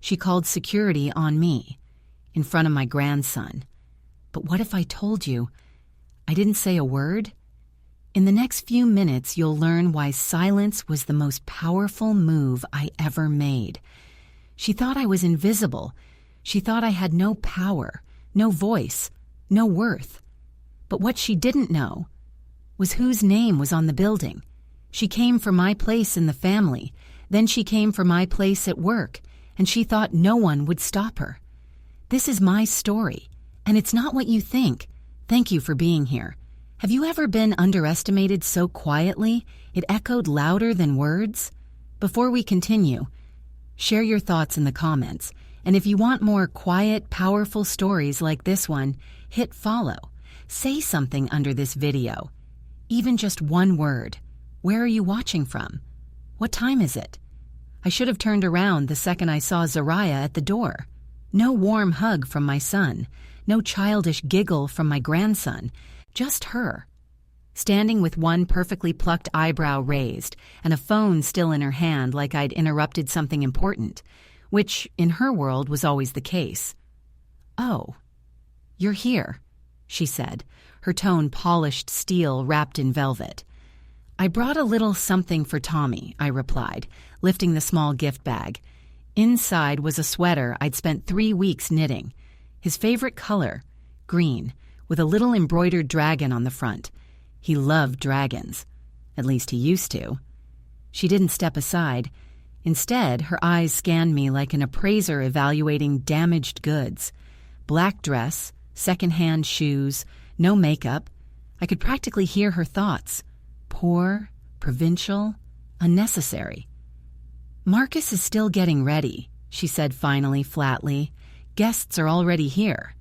She called security on me, in front of my grandson. But what if I told you I didn't say a word? In the next few minutes, you'll learn why silence was the most powerful move I ever made. She thought I was invisible. She thought I had no power, no voice, no worth. But what she didn't know was whose name was on the building. She came for my place in the family. Then she came for my place at work, and she thought no one would stop her. This is my story, and it's not what you think. Thank you for being here. Have you ever been underestimated so quietly it echoed louder than words? Before we continue, share your thoughts in the comments, and if you want more quiet, powerful stories like this one, hit follow. Say something under this video. Even just one word. Where are you watching from? What time is it? I should have turned around the second I saw Zariah at the door. No warm hug from my son. No childish giggle from my grandson. Just her. Standing with one perfectly plucked eyebrow raised and a phone still in her hand like I'd interrupted something important, which, in her world, was always the case. "Oh, you're here," she said, her tone polished steel wrapped in velvet. "I brought a little something for Tommy," I replied, lifting the small gift bag. Inside was a sweater I'd spent 3 weeks knitting. His favorite color, green, with a little embroidered dragon on the front. He loved dragons. At least he used to. She didn't step aside. Instead, her eyes scanned me like an appraiser evaluating damaged goods. Black dress, second-hand shoes, no makeup. I could practically hear her thoughts. Poor, provincial, unnecessary. "Marcus is still getting ready," she said finally, flatly. "Guests are already here."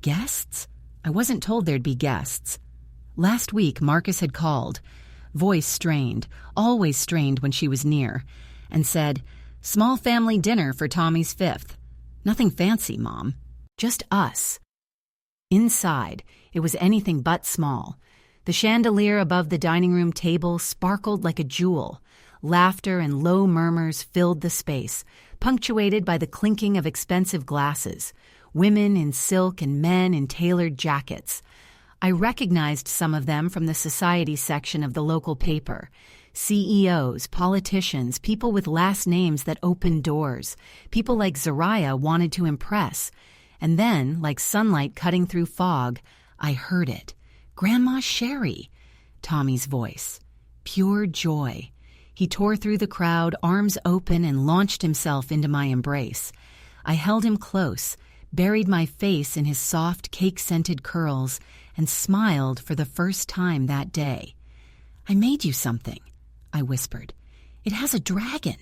Guests? I wasn't told there'd be guests. Last week, Marcus had called, voice strained, always strained when she was near, and said, "Small family dinner for Tommy's 5th. Nothing fancy, Mom. Just us." Inside, it was anything but small. The chandelier above the dining room table sparkled like a jewel. Laughter and low murmurs filled the space, punctuated by the clinking of expensive glasses, women in silk and men in tailored jackets. I recognized some of them from the society section of the local paper. CEOs, politicians, people with last names that opened doors. People like Zariah wanted to impress. And then, like sunlight cutting through fog, I heard it. "Grandma Sherry," Tommy's voice. Pure joy. He tore through the crowd, arms open, and launched himself into my embrace. I held him close, buried my face in his soft, cake-scented curls, and smiled for the first time that day. "I made you something," I whispered. "It has a dragon."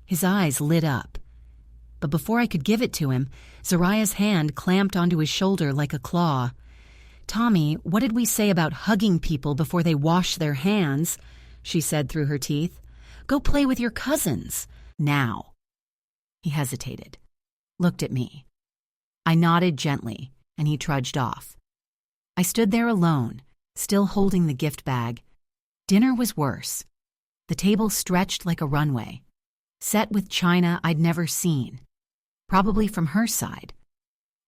His eyes lit up. But before I could give it to him, Zariah's hand clamped onto his shoulder like a claw. "Tommy, what did we say about hugging people before they wash their hands?" she said through her teeth. "Go play with your cousins. Now." He hesitated, looked at me. I nodded gently, and he trudged off. I stood there alone, still holding the gift bag. Dinner was worse. The table stretched like a runway, set with china I'd never seen, probably from her side.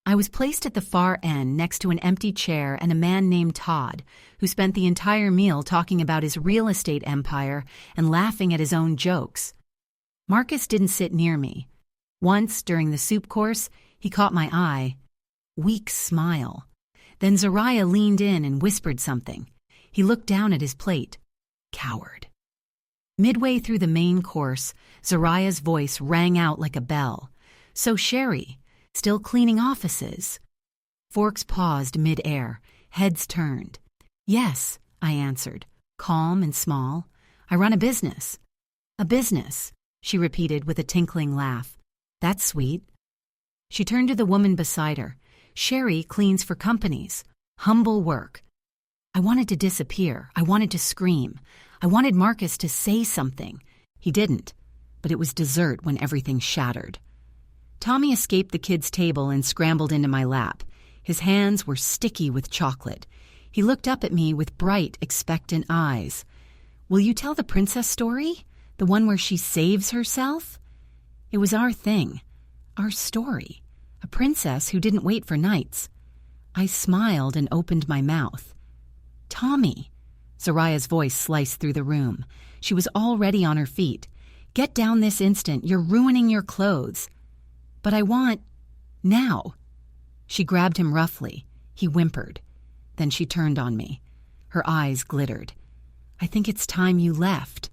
I was placed at the far end next to an empty chair and a man named Todd, who spent the entire meal talking about his real estate empire and laughing at his own jokes. Marcus didn't sit near me. Once, during the soup course, he caught my eye. Weak smile. Then Zariah leaned in and whispered something. He looked down at his plate. Coward. Midway through the main course, Zariah's voice rang out like a bell. "So Sherry, still cleaning offices?" Forks paused mid-air, heads turned. "Yes," I answered, calm and small. "I run a business." "A business," she repeated with a tinkling laugh. "That's sweet." She turned to the woman beside her. "Sherry cleans for companies. Humble work." I wanted to disappear. I wanted to scream. I wanted Marcus to say something. He didn't, but it was dessert when everything shattered. Tommy escaped the kids' table and scrambled into my lap. His hands were sticky with chocolate. He looked up at me with bright, expectant eyes. "Will you tell the princess story? The one where she saves herself?" It was our thing, our story, a princess who didn't wait for knights. I smiled and opened my mouth. "Tommy!" Zoraya's voice sliced through the room. She was already on her feet. "Get down this instant. You're ruining your clothes." "But I want... now." She grabbed him roughly. He whimpered. Then she turned on me. Her eyes glittered. "I think it's time you left."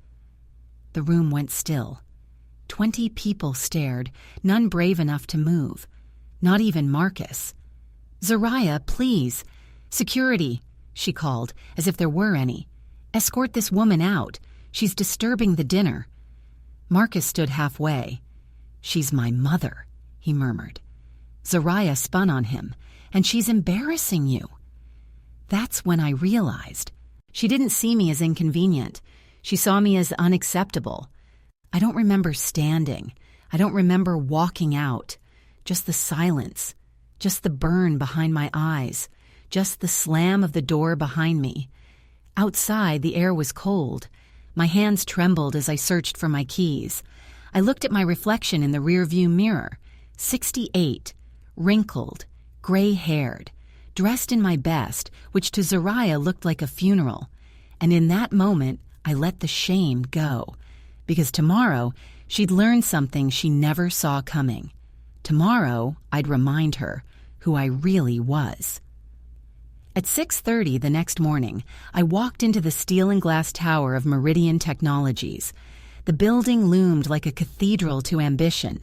The room went still. 20 people stared, none brave enough to move. Not even Marcus. "Zoraya, please. Security," she called, as if there were any. "Escort this woman out. She's disturbing the dinner." Marcus stood halfway. "She's my mother," he murmured. Zoraya spun on him. "And she's embarrassing you." That's when I realized. She didn't see me as inconvenient. She saw me as unacceptable. I don't remember standing. I don't remember walking out. Just the silence. Just the burn behind my eyes. Just the slam of the door behind me. Outside, the air was cold. My hands trembled as I searched for my keys. I looked at my reflection in the rearview mirror. 68, wrinkled, gray-haired, dressed in my best, which to Zoraya looked like a funeral. And in that moment, I let the shame go. Because tomorrow, she'd learn something she never saw coming. Tomorrow, I'd remind her who I really was. At 6:30 the next morning, I walked into the steel and glass tower of Meridian Technologies. The building loomed like a cathedral to ambition.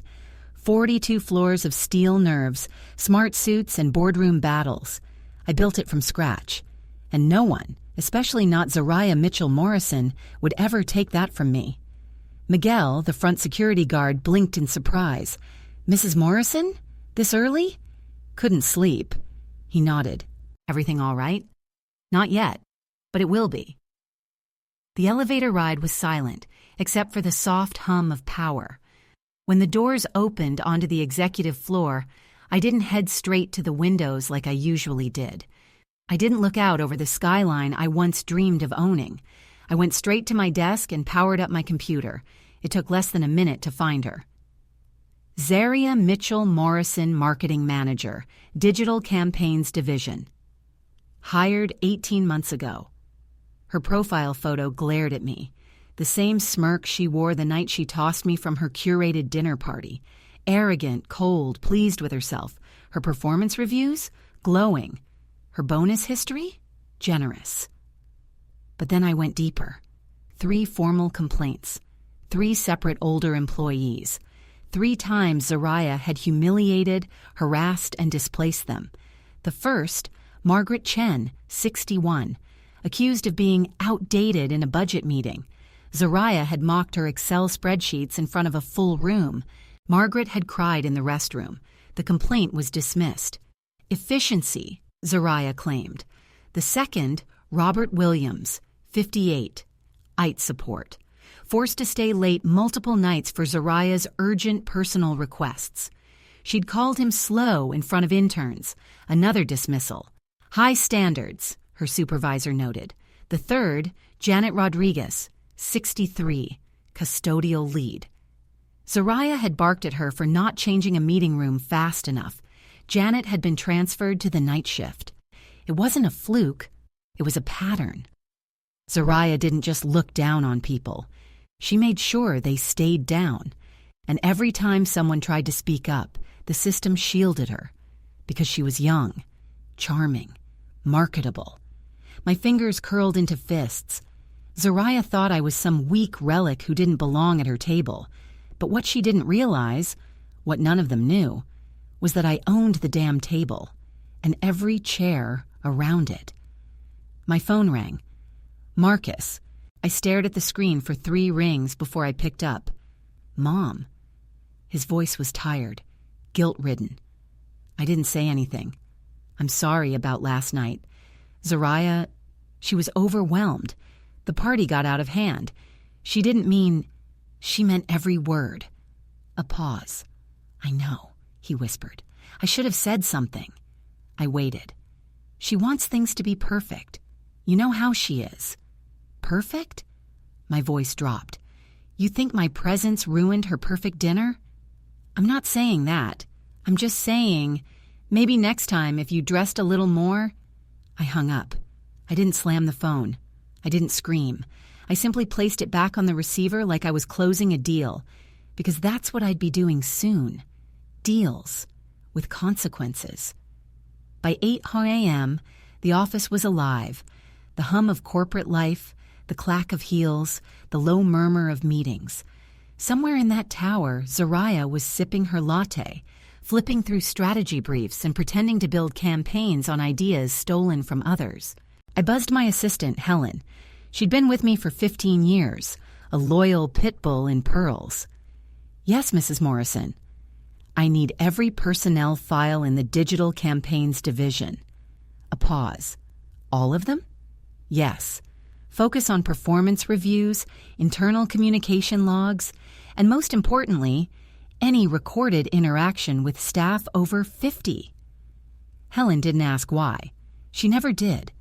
42 floors of steel nerves, smart suits, and boardroom battles. I built it from scratch. And no one, especially not Zoraya Mitchell-Morrison, would ever take that from me. Miguel, the front security guard, blinked in surprise. "Mrs. Morrison? This early?" "Couldn't sleep." He nodded. "Everything all right?" "Not yet, but it will be." The elevator ride was silent, except for the soft hum of power. When the doors opened onto the executive floor, I didn't head straight to the windows like I usually did. I didn't look out over the skyline I once dreamed of owning. I went straight to my desk and powered up my computer. It took less than a minute to find her. Zaria Mitchell-Morrison, Marketing Manager, Digital Campaigns Division. Hired 18 months ago. Her profile photo glared at me. The same smirk she wore the night she tossed me from her curated dinner party. Arrogant, cold, pleased with herself. Her performance reviews? Glowing. Her bonus history? Generous. But then I went deeper. 3 formal complaints. 3 separate older employees. 3 times Zoraya had humiliated, harassed, and displaced them. The first, Margaret Chen, 61, accused of being outdated in a budget meeting. Zoraya had mocked her Excel spreadsheets in front of a full room. Margaret had cried in the restroom. The complaint was dismissed. Efficiency, Zoraya claimed. The second, Robert Williams, 58, IT support. Forced to stay late multiple nights for Zoraya's urgent personal requests. She'd called him slow in front of interns. Another dismissal. High standards, her supervisor noted. The third, Janet Rodriguez, 63, custodial lead. Zoraya had barked at her for not changing a meeting room fast enough. Janet had been transferred to the night shift. It wasn't a fluke. It was a pattern. Zoraya didn't just look down on people. She made sure they stayed down. And every time someone tried to speak up, the system shielded her. Because she was young, charming, marketable. My fingers curled into fists. Zoraya thought I was some weak relic who didn't belong at her table. But what she didn't realize, what none of them knew, was that I owned the damn table, and every chair around it. My phone rang. Marcus. I stared at the screen for 3 rings before I picked up. Mom. His voice was tired, guilt-ridden. I didn't say anything. I'm sorry about last night. Zoraya, she was overwhelmed. The party got out of hand. She didn't mean... She meant every word. A pause. I know, he whispered. I should have said something. I waited. She wants things to be perfect. You know how she is. Perfect? My voice dropped. You think my presence ruined her perfect dinner? I'm not saying that. I'm just saying, maybe next time if you dressed a little more. I hung up. I didn't slam the phone. I didn't scream. I simply placed it back on the receiver like I was closing a deal, because that's what I'd be doing soon. Deals. With consequences. By 8 a.m., the office was alive. The hum of corporate life, the clack of heels, the low murmur of meetings. Somewhere in that tower, Zariah was sipping her latte, flipping through strategy briefs and pretending to build campaigns on ideas stolen from others. I buzzed my assistant, Helen. She'd been with me for 15 years, a loyal pit bull in pearls. Yes, Mrs. Morrison. I need every personnel file in the digital campaigns division. A pause. All of them? Yes. Focus on performance reviews, internal communication logs, and most importantly, any recorded interaction with staff over 50. Helen didn't ask why. She never did,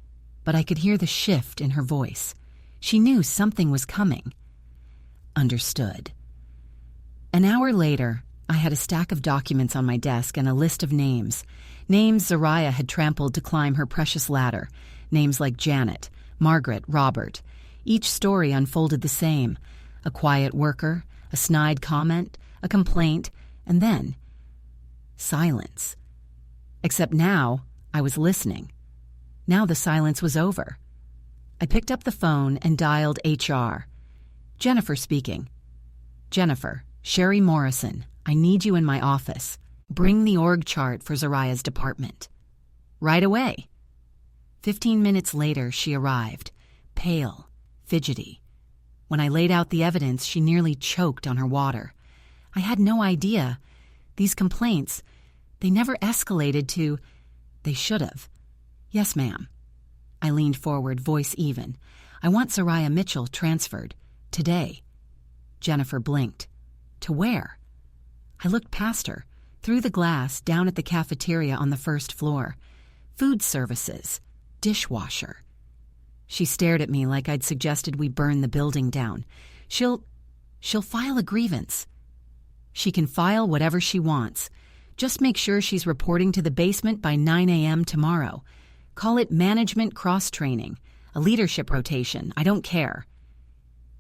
but I could hear the shift in her voice. She knew something was coming. Understood. An hour later, I had a stack of documents on my desk and a list of names. Names Zariah had trampled to climb her precious ladder. Names like Janet, Margaret, Robert. Each story unfolded the same. A quiet worker, a snide comment, a complaint, and then silence. Except now, I was listening. Now the silence was over. I picked up the phone and dialed HR. Jennifer speaking. Jennifer, Sherry Morrison, I need you in my office. Bring the org chart for Zariah's department. Right away. 15 minutes later, she arrived, pale, fidgety. When I laid out the evidence, she nearly choked on her water. I had no idea. These complaints, they never escalated to... They should have. Yes, ma'am. I leaned forward, voice even. I want Zariah Mitchell transferred. Today. Jennifer blinked. To where? I looked past her, through the glass, down at the cafeteria on the first floor. Food services. Dishwasher. She stared at me like I'd suggested we burn the building down. She'll file a grievance. She can file whatever she wants. Just make sure she's reporting to the basement by 9 a.m. tomorrow. Call it management cross-training, a leadership rotation, I don't care.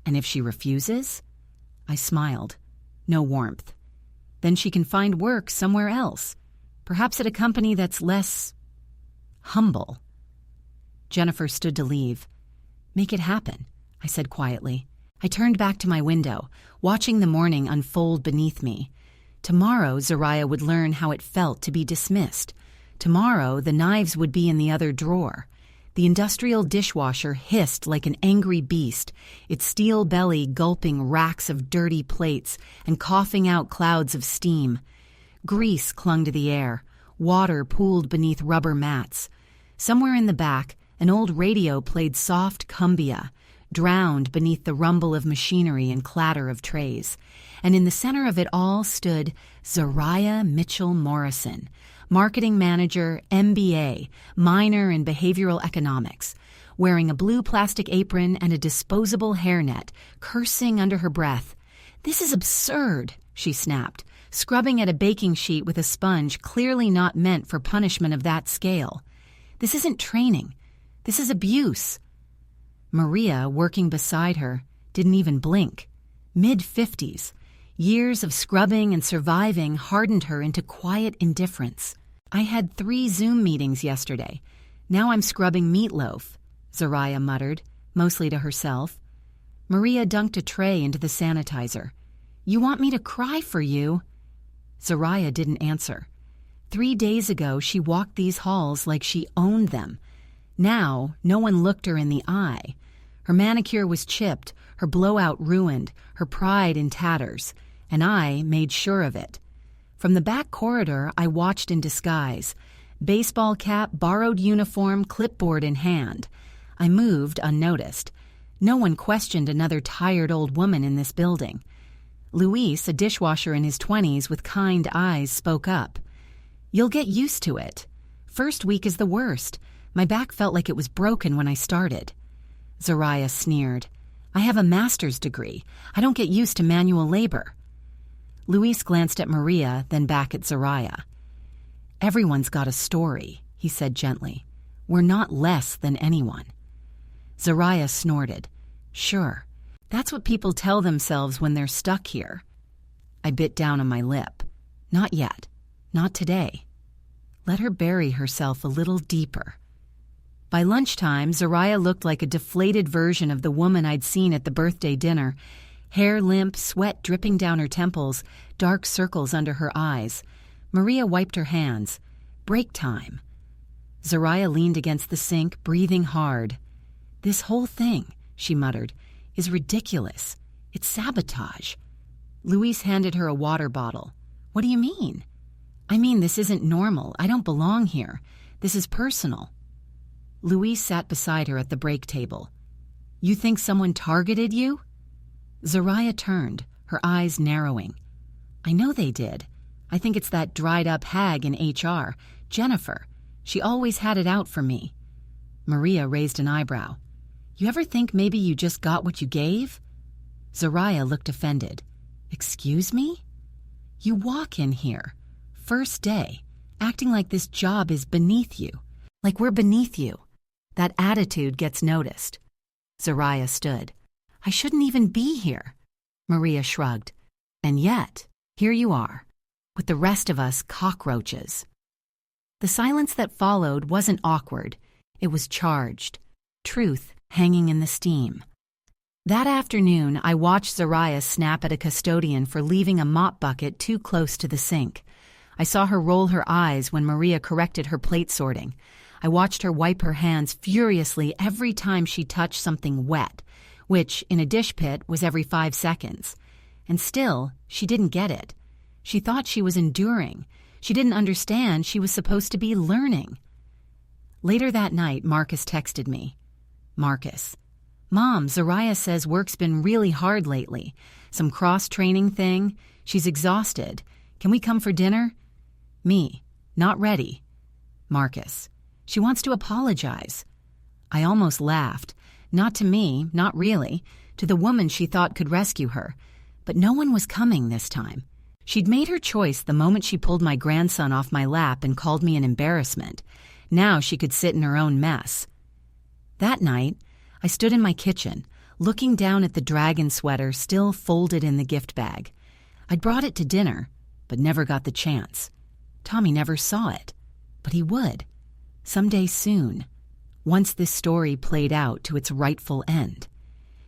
And if she refuses? I smiled. No warmth. Then she can find work somewhere else, perhaps at a company that's less... humble. Jennifer stood to leave. Make it happen, I said quietly. I turned back to my window, watching the morning unfold beneath me. Tomorrow, Zariah would learn how it felt to be dismissed. Tomorrow, the knives would be in the other drawer. The industrial dishwasher hissed like an angry beast, its steel belly gulping racks of dirty plates and coughing out clouds of steam. Grease clung to the air. Water pooled beneath rubber mats. Somewhere in the back, an old radio played soft cumbia, drowned beneath the rumble of machinery and clatter of trays. And in the center of it all stood Zariah Mitchell Morrison, marketing manager, MBA, minor in behavioral economics, wearing a blue plastic apron and a disposable hairnet, cursing under her breath. "This is absurd," she snapped, scrubbing at a baking sheet with a sponge clearly not meant for punishment of that scale. "This isn't training. This is abuse." Maria, working beside her, didn't even blink. Mid-50s. Years of scrubbing and surviving hardened her into quiet indifference. "I had 3 Zoom meetings yesterday. Now I'm scrubbing meatloaf," Zariah muttered, mostly to herself. Maria dunked a tray into the sanitizer. "You want me to cry for you?" Zariah didn't answer. 3 days ago, she walked these halls like she owned them. Now, no one looked her in the eye. Her manicure was chipped, her blowout ruined, her pride in tatters, and I made sure of it. From the back corridor, I watched in disguise. Baseball cap, borrowed uniform, clipboard in hand. I moved unnoticed. No one questioned another tired old woman in this building. Luis, a dishwasher in his 20s with kind eyes, spoke up. "You'll get used to it. First week is the worst. My back felt like it was broken when I started." Zariah sneered. "I have a master's degree. I don't get used to manual labor." Luis glanced at Maria, then back at Zariah. "Everyone's got a story," he said gently. "We're not less than anyone." Zariah snorted. "Sure. That's what people tell themselves when they're stuck here." I bit down on my lip. "Not yet. Not today." Let her bury herself a little deeper. By lunchtime, Zariah looked like a deflated version of the woman I'd seen at the birthday dinner. Hair limp, sweat dripping down her temples, dark circles under her eyes. Maria wiped her hands. Break time. Zariah leaned against the sink, breathing hard. "This whole thing," she muttered, "is ridiculous. It's sabotage." Luis handed her a water bottle. "What do you mean?" "I mean, this isn't normal. I don't belong here. This is personal." Luis sat beside her at the break table. "You think someone targeted you?" Zariah turned, her eyes narrowing. "I know they did. I think it's that dried-up hag in HR, Jennifer. She always had it out for me." Maria raised an eyebrow. "You ever think maybe you just got what you gave?" Zariah looked offended. "Excuse me? You walk in here, first day, acting like this job is beneath you. Like we're beneath you. That attitude gets noticed." Zariah stood. "I shouldn't even be here." Maria shrugged. "And yet, here you are, with the rest of us cockroaches." The silence that followed wasn't awkward. It was charged. Truth hanging in the steam. That afternoon, I watched Zariah snap at a custodian for leaving a mop bucket too close to the sink. I saw her roll her eyes when Maria corrected her plate sorting. I watched her wipe her hands furiously every time she touched something wet, which, in a dish pit, was every 5 seconds. And still, she didn't get it. She thought she was enduring. She didn't understand she was supposed to be learning. Later that night, Marcus texted me. "Marcus, Mom, Zariah says work's been really hard lately. Some cross-training thing. She's exhausted. Can we come for dinner?" Me, "Not ready." Marcus, "She wants to apologize." I almost laughed. Not to me, not really. To the woman she thought could rescue her. But no one was coming this time. She'd made her choice the moment she pulled my grandson off my lap and called me an embarrassment. Now she could sit in her own mess. That night, I stood in my kitchen, looking down at the dragon sweater still folded in the gift bag. I'd brought it to dinner, but never got the chance. Tommy never saw it, but he would. Someday soon, once this story played out to its rightful end.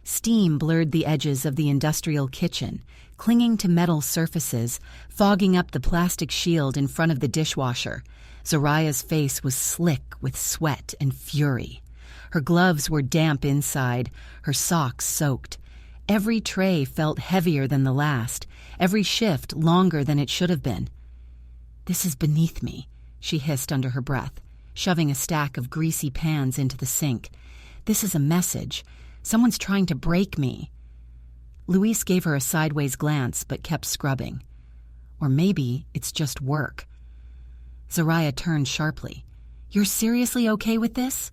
Steam blurred the edges of the industrial kitchen, clinging to metal surfaces, fogging up the plastic shield in front of the dishwasher. Zariah's face was slick with sweat and fury. Her gloves were damp inside, her socks soaked. Every tray felt heavier than the last, every shift longer than it should have been. "This is beneath me," she hissed under her breath, shoving a stack of greasy pans into the sink. "This is a message. Someone's trying to break me." Luis gave her a sideways glance but kept scrubbing. "Or maybe it's just work." Zariah turned sharply. "You're seriously okay with this?"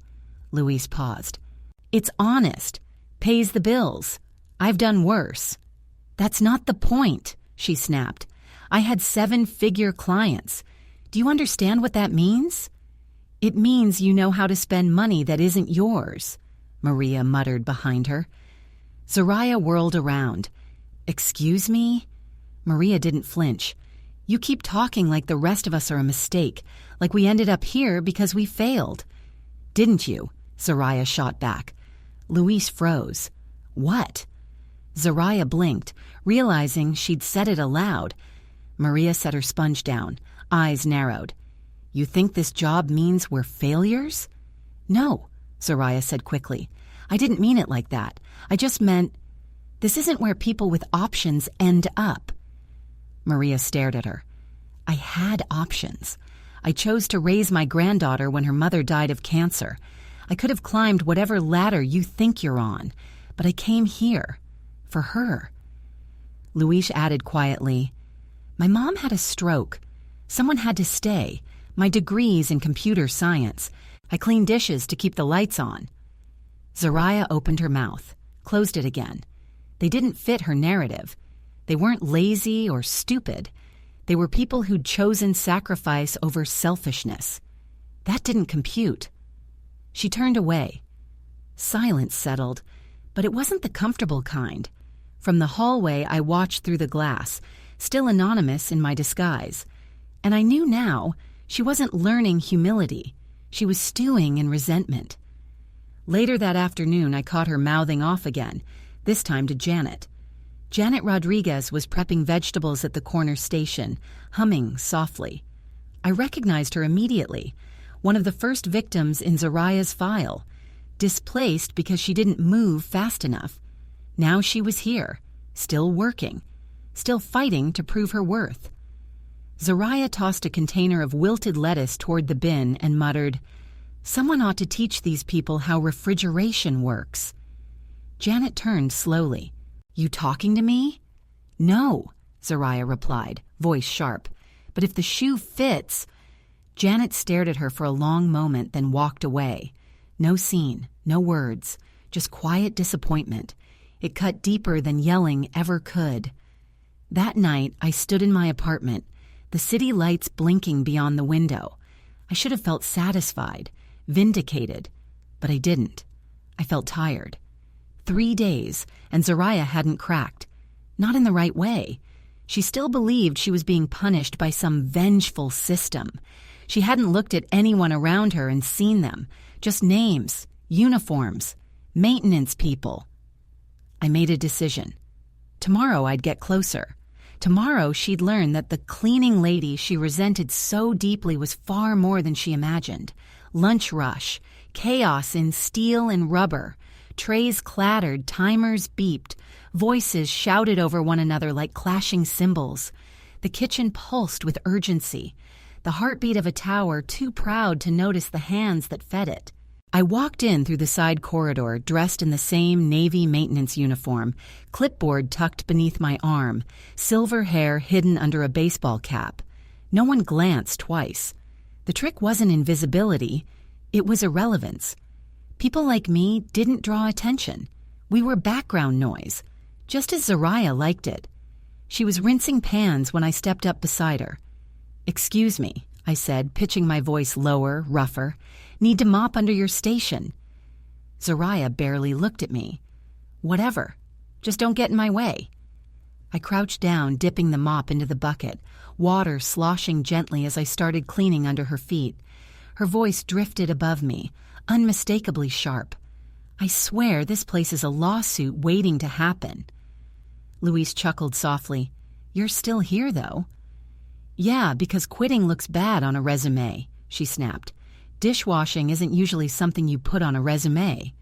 Luis paused. "It's honest. Pays the bills. I've done worse." "That's not the point," she snapped. "I had 7-figure clients. Do you understand what that means?" "It means you know how to spend money that isn't yours," Maria muttered behind her. Zariah whirled around. "Excuse me?" Maria didn't flinch. "You keep talking like the rest of us are a mistake, like we ended up here because we failed." "Didn't you?" Zariah shot back. Luis froze. "What?" Zariah blinked, realizing she'd said it aloud. Maria set her sponge down, eyes narrowed. "You think this job means we're failures?" "No," Zariah said quickly. "I didn't mean it like that. I just meant this isn't where people with options end up." Maria stared at her. "I had options. I chose to raise my granddaughter when her mother died of cancer. I could have climbed whatever ladder you think you're on, but I came here. For her." Luis added quietly, "My mom had a stroke. Someone had to stay. My degree's in computer science. I clean dishes to keep the lights on." Zariah opened her mouth, closed it again. They didn't fit her narrative. They weren't lazy or stupid. They were people who'd chosen sacrifice over selfishness. That didn't compute. She turned away. Silence settled, but it wasn't the comfortable kind. From the hallway, I watched through the glass, still anonymous in my disguise. And I knew now she wasn't learning humility. She was stewing in resentment. Later that afternoon, I caught her mouthing off again, this time to Janet. Janet Rodriguez was prepping vegetables at the corner station, humming softly. I recognized her immediately, one of the first victims in Zoraya's file, displaced because she didn't move fast enough. Now she was here, still working, still fighting to prove her worth. Zoraya tossed a container of wilted lettuce toward the bin and muttered, "Someone ought to teach these people how refrigeration works." Janet turned slowly. "You talking to me?" "No," Zoraya replied, voice sharp. "But if the shoe fits—" Janet stared at her for a long moment, then walked away. No scene, no words, just quiet disappointment. It cut deeper than yelling ever could. That night, I stood in my apartment, the city lights blinking beyond the window. I should have felt satisfied, vindicated, but I didn't. I felt tired. 3 days, and Zoraya hadn't cracked. Not in the right way. She still believed she was being punished by some vengeful system. She hadn't looked at anyone around her and seen them, just names, uniforms, maintenance people. I made a decision. Tomorrow I'd get closer. Tomorrow she'd learn that the cleaning lady she resented so deeply was far more than she imagined. Lunch rush, chaos in steel and rubber, trays clattered, timers beeped, voices shouted over one another like clashing cymbals. The kitchen pulsed with urgency, the heartbeat of a tower too proud to notice the hands that fed it. I walked in through the side corridor, dressed in the same Navy maintenance uniform, clipboard tucked beneath my arm, silver hair hidden under a baseball cap. No one glanced twice. The trick wasn't invisibility, it was irrelevance. People like me didn't draw attention. We were background noise, just as Zoraya liked it. She was rinsing pans when I stepped up beside her. "Excuse me," I said, pitching my voice lower, rougher. "Need to mop under your station." Zoraya barely looked at me. "Whatever. Just don't get in my way." I crouched down, dipping the mop into the bucket, water sloshing gently as I started cleaning under her feet. Her voice drifted above me, unmistakably sharp. "I swear this place is a lawsuit waiting to happen." Louise chuckled softly. "You're still here, though." "Yeah, because quitting looks bad on a resume," she snapped. "Dishwashing isn't usually something you put on a resume."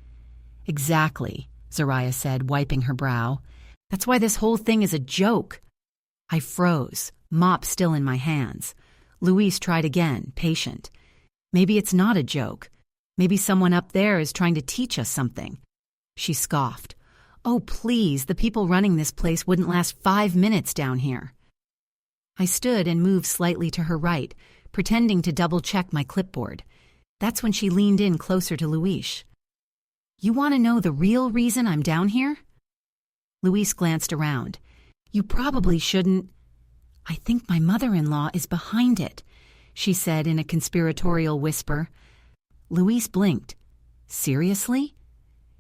"Exactly," Zoraya said, wiping her brow. "That's why this whole thing is a joke." I froze, mop still in my hands. Louise tried again, patient. "Maybe it's not a joke. Maybe someone up there is trying to teach us something." She scoffed. "Oh, please, the people running this place wouldn't last 5 minutes down here." I stood and moved slightly to her right, pretending to double-check my clipboard. That's when she leaned in closer to Louise. "You want to know the real reason I'm down here?" Louise glanced around. "You probably shouldn't—" "I think my mother-in-law is behind it," she said in a conspiratorial whisper. Louise blinked. "Seriously?"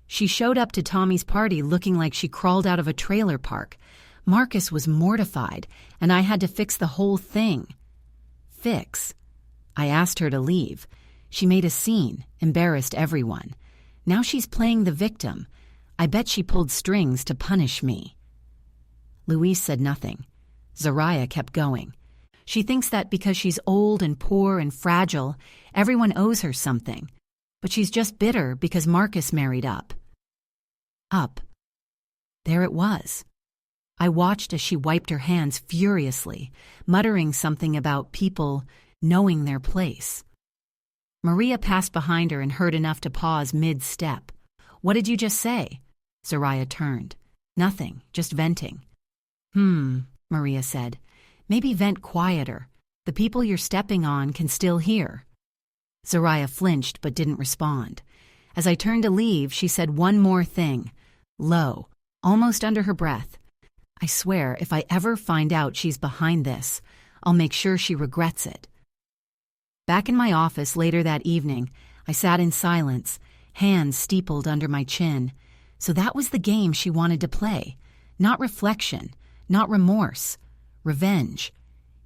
She showed up to Tommy's party looking like she crawled out of a trailer park. Marcus was mortified, and I had to fix the whole thing. Fix? I asked her to leave. She made a scene, embarrassed everyone. Now she's playing the victim. I bet she pulled strings to punish me. Louise said nothing. Zoraya kept going. She thinks that because she's old and poor and fragile, everyone owes her something. But she's just bitter because Marcus married up. Up. There it was. I watched as she wiped her hands furiously, muttering something about people knowing their place. Maria passed behind her and heard enough to pause mid-step. "What did you just say?" Zoraya turned. "Nothing, just venting." Maria said. "Maybe vent quieter. The people you're stepping on can still hear." Zoraya flinched but didn't respond. As I turned to leave, she said one more thing, low, almost under her breath. I swear, if I ever find out she's behind this, I'll make sure she regrets it. Back in my office later that evening, I sat in silence, hands steepled under my chin. So that was the game she wanted to play. Not reflection, not remorse, revenge.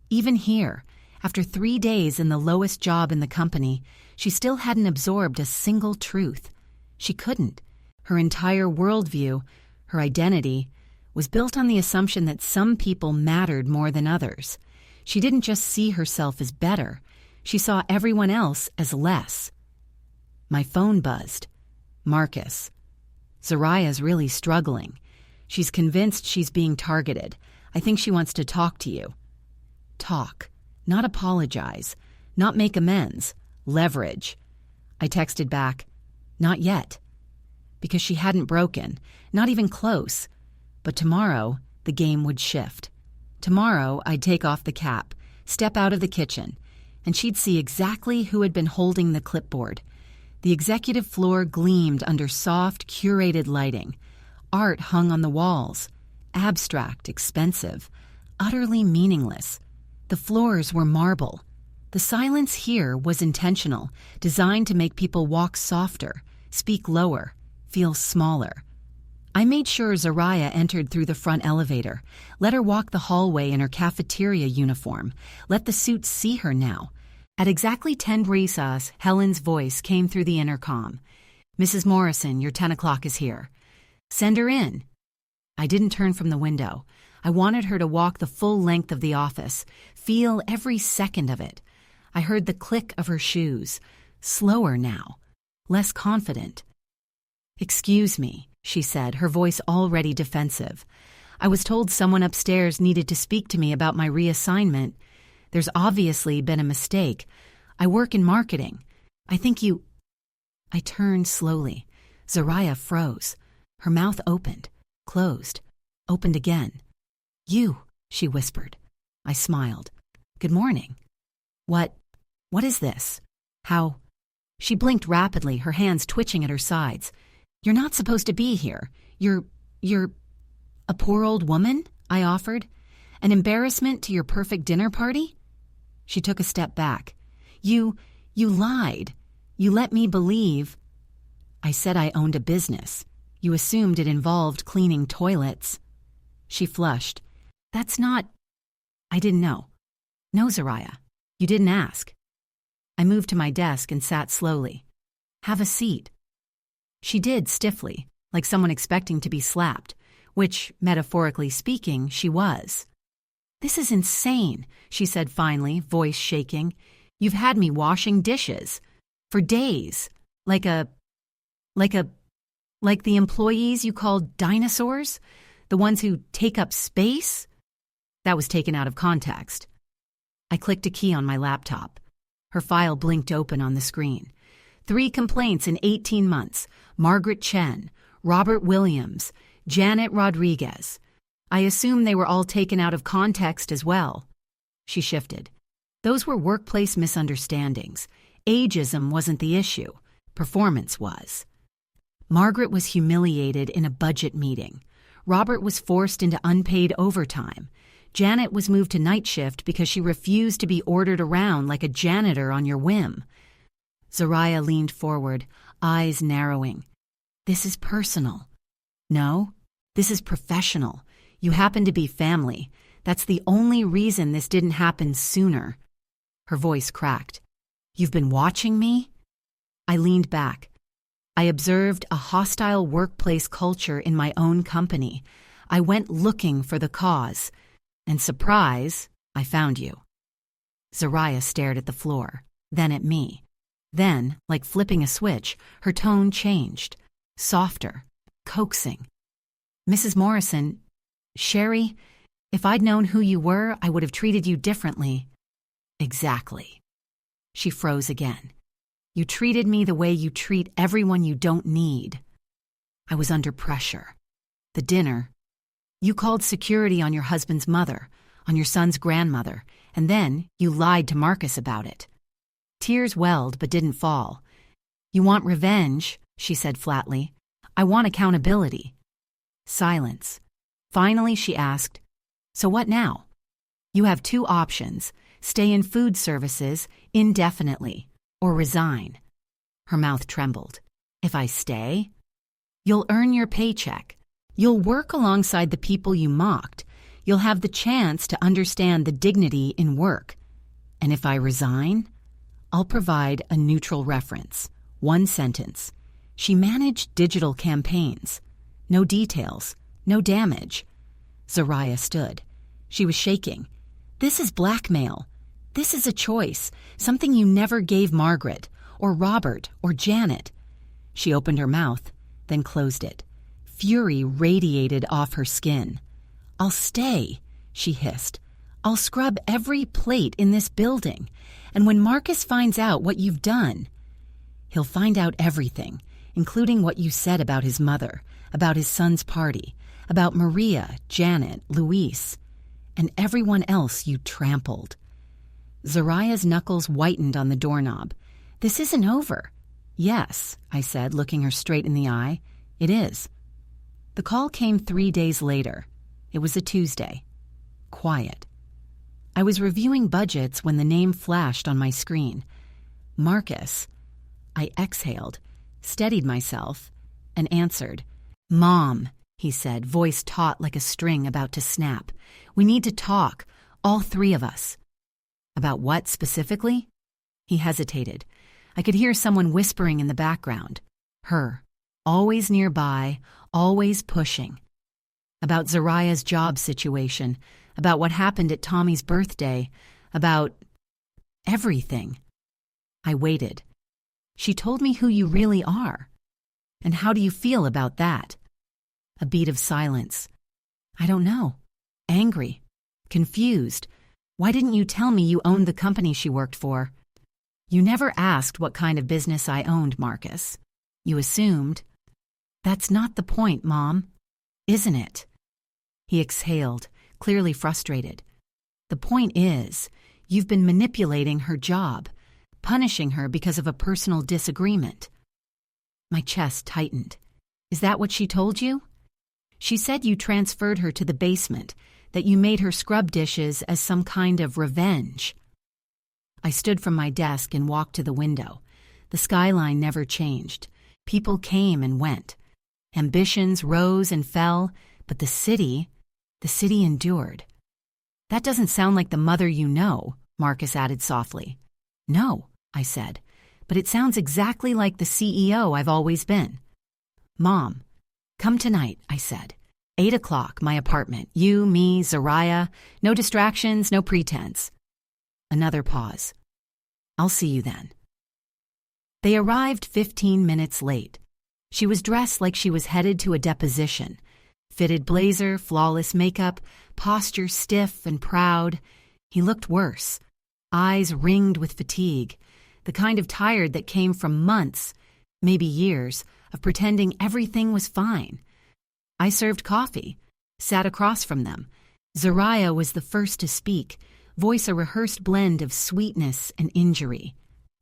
Even here, after 3 days in the lowest job in the company, she still hadn't absorbed a single truth. She couldn't. Her entire worldview, her identity, was built on the assumption that some people mattered more than others. She didn't just see herself as better, she saw everyone else as less. My phone buzzed. Marcus. Zariah's really struggling. She's convinced she's being targeted. I think she wants to talk to you. Talk. Not apologize. Not make amends. Leverage. I texted back, not yet. Because she hadn't broken. Not even close. But tomorrow, the game would shift. Tomorrow, I'd take off the cap, step out of the kitchen, and she'd see exactly who had been holding the clipboard. The executive floor gleamed under soft, curated lighting. Art hung on the walls. Abstract, expensive, utterly meaningless. The floors were marble. The silence here was intentional, designed to make people walk softer, speak lower, feel smaller. I made sure Zariah entered through the front elevator, let her walk the hallway in her cafeteria uniform, let the suit see her now. At exactly 10 risas, Helen's voice came through the intercom. "Mrs. Morrison, your 10 o'clock is here. Send her in." I didn't turn from the window. I wanted her to walk the full length of the office, feel every second of it. I heard the click of her shoes, slower now, less confident. "Excuse me," she said, her voice already defensive. "I was told someone upstairs needed to speak to me about my reassignment. There's obviously been a mistake. I work in marketing. I think you—" I turned slowly. Zariah froze. Her mouth opened, closed, opened again. "You," she whispered. I smiled. "Good morning." What is this? How?" She blinked rapidly, her hands twitching at her sides. "You're not supposed to be here. You're a poor old woman?" I offered. "An embarrassment to your perfect dinner party?" She took a step back. You lied. You let me believe." "I said I owned a business. You assumed it involved cleaning toilets." She flushed. "That's not—" "I didn't know." "No, Zariah. You didn't ask." I moved to my desk and sat slowly. "Have a seat." She did stiffly, like someone expecting to be slapped, which, metaphorically speaking, she was. "This is insane," she said finally, voice shaking. "You've had me washing dishes. For days. Like the employees you called dinosaurs? The ones who take up space?" That was taken out of context. I clicked a key on my laptop. Her file blinked open on the screen. 3 complaints in 18 months. Margaret Chen, Robert Williams, Janet Rodriguez. I assume they were all taken out of context as well. She shifted. Those were workplace misunderstandings. Ageism wasn't the issue. Performance was. Margaret was humiliated in a budget meeting. Robert was forced into unpaid overtime. Janet was moved to night shift because she refused to be ordered around like a janitor on your whim. Zariah leaned forward, eyes narrowing. "This is personal." "No, this is professional. You happen to be family. That's the only reason this didn't happen sooner." Her voice cracked. "You've been watching me?" I leaned back. I observed a hostile workplace culture in my own company. I went looking for the cause. And surprise, I found you. Zariah stared at the floor, then at me. Then, like flipping a switch, her tone changed. Softer, coaxing. "Mrs. Morrison, Sherry, if I'd known who you were, I would have treated you differently." "Exactly." She froze again. "You treated me the way you treat everyone you don't need." I was under pressure. The dinner. You called security on your husband's mother, on your son's grandmother, and then you lied to Marcus about it. Tears welled but didn't fall. "You want revenge," she said flatly. "I want accountability." Silence. Finally, she asked, "So what now?" "You have two options: stay in food services indefinitely or resign." Her mouth trembled. "If I stay?" "You'll earn your paycheck. You'll work alongside the people you mocked. You'll have the chance to understand the dignity in work. And if I resign, I'll provide a neutral reference. One sentence. She managed digital campaigns. No details. No damage." Zariah stood. She was shaking. "This is blackmail. This is a choice, something you never gave Margaret, or Robert, or Janet." She opened her mouth, then closed it. Fury radiated off her skin. "I'll stay," she hissed. "I'll scrub every plate in this building. And when Marcus finds out what you've done, he'll find out everything, including what you said about his mother, about his son's party, about Maria, Janet, Luis, and everyone else you trampled." Zariah's knuckles whitened on the doorknob. "This isn't over." "Yes," I said, looking her straight in the eye. "It is." The call came 3 days later. It was a Tuesday. Quiet. I was reviewing budgets when the name flashed on my screen. Marcus. I exhaled, steadied myself, and answered. "Mom," he said, voice taut like a string about to snap. "We need to talk, all three of us." "About what specifically?" He hesitated. I could hear someone whispering in the background. Her. Always nearby, always pushing. About Zariah's job situation, about what happened at Tommy's birthday, about everything. I waited. "She told me who you really are. And how do you feel about that?" A beat of silence. "I don't know. Angry. Confused. Why didn't you tell me you owned the company she worked for?" "You never asked what kind of business I owned, Marcus. You assumed." "That's not the point, Mom." "Isn't it?" He exhaled, clearly frustrated. "The point is, you've been manipulating her job, punishing her because of a personal disagreement." My chest tightened. "Is that what she told you?" "She said you transferred her to the basement, that you made her scrub dishes as some kind of revenge." I stood from my desk and walked to the window. The skyline never changed. People came and went. Ambitions rose and fell, but the city endured. "That doesn't sound like the mother you know," Marcus added softly. "No," I said, "but it sounds exactly like the CEO I've always been." "Mom, come tonight," I said. 8 o'clock, my apartment. You, me, Zariah. No distractions, no pretense. Another pause. "I'll see you then." They arrived 15 minutes late. She was dressed like she was headed to a deposition. Fitted blazer, flawless makeup, posture stiff and proud. He looked worse. Eyes ringed with fatigue, the kind of tired that came from months, maybe years, of pretending everything was fine. I served coffee, sat across from them. Zariah was the first to speak, voice a rehearsed blend of sweetness and injury.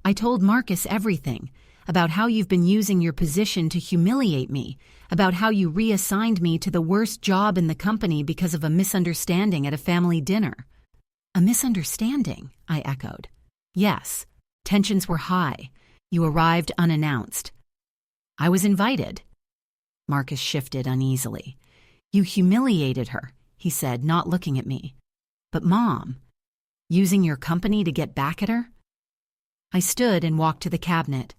"I told Marcus everything, about how you've been using your position to humiliate me, about how you reassigned me to the worst job in the company because of a misunderstanding at a family dinner." "A misunderstanding?" I echoed. "Yes. Tensions were high. You arrived unannounced." "I was invited." Marcus shifted uneasily. "You humiliated her," he said, not looking at me. "But Mom, using your company to get back at her?" I stood and walked to the cabinet,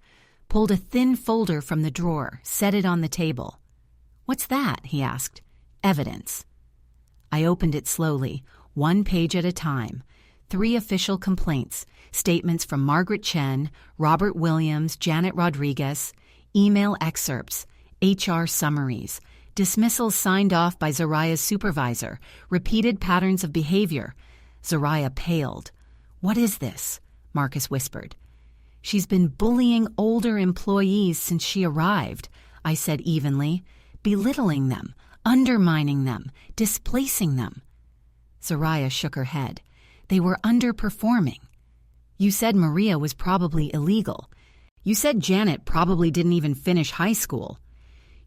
pulled a thin folder from the drawer, set it on the table. "What's that?" he asked. "Evidence." I opened it slowly, 1 page at a time. 3 official complaints, statements from Margaret Chen, Robert Williams, Janet Rodriguez, email excerpts, HR summaries, dismissals signed off by Zariah's supervisor, repeated patterns of behavior. Zariah paled. "What is this?" Marcus whispered. "She's been bullying older employees since she arrived," I said evenly, "belittling them, undermining them, displacing them." Zariah shook her head. "They were underperforming. You said Maria was probably illegal. You said Janet probably didn't even finish high school.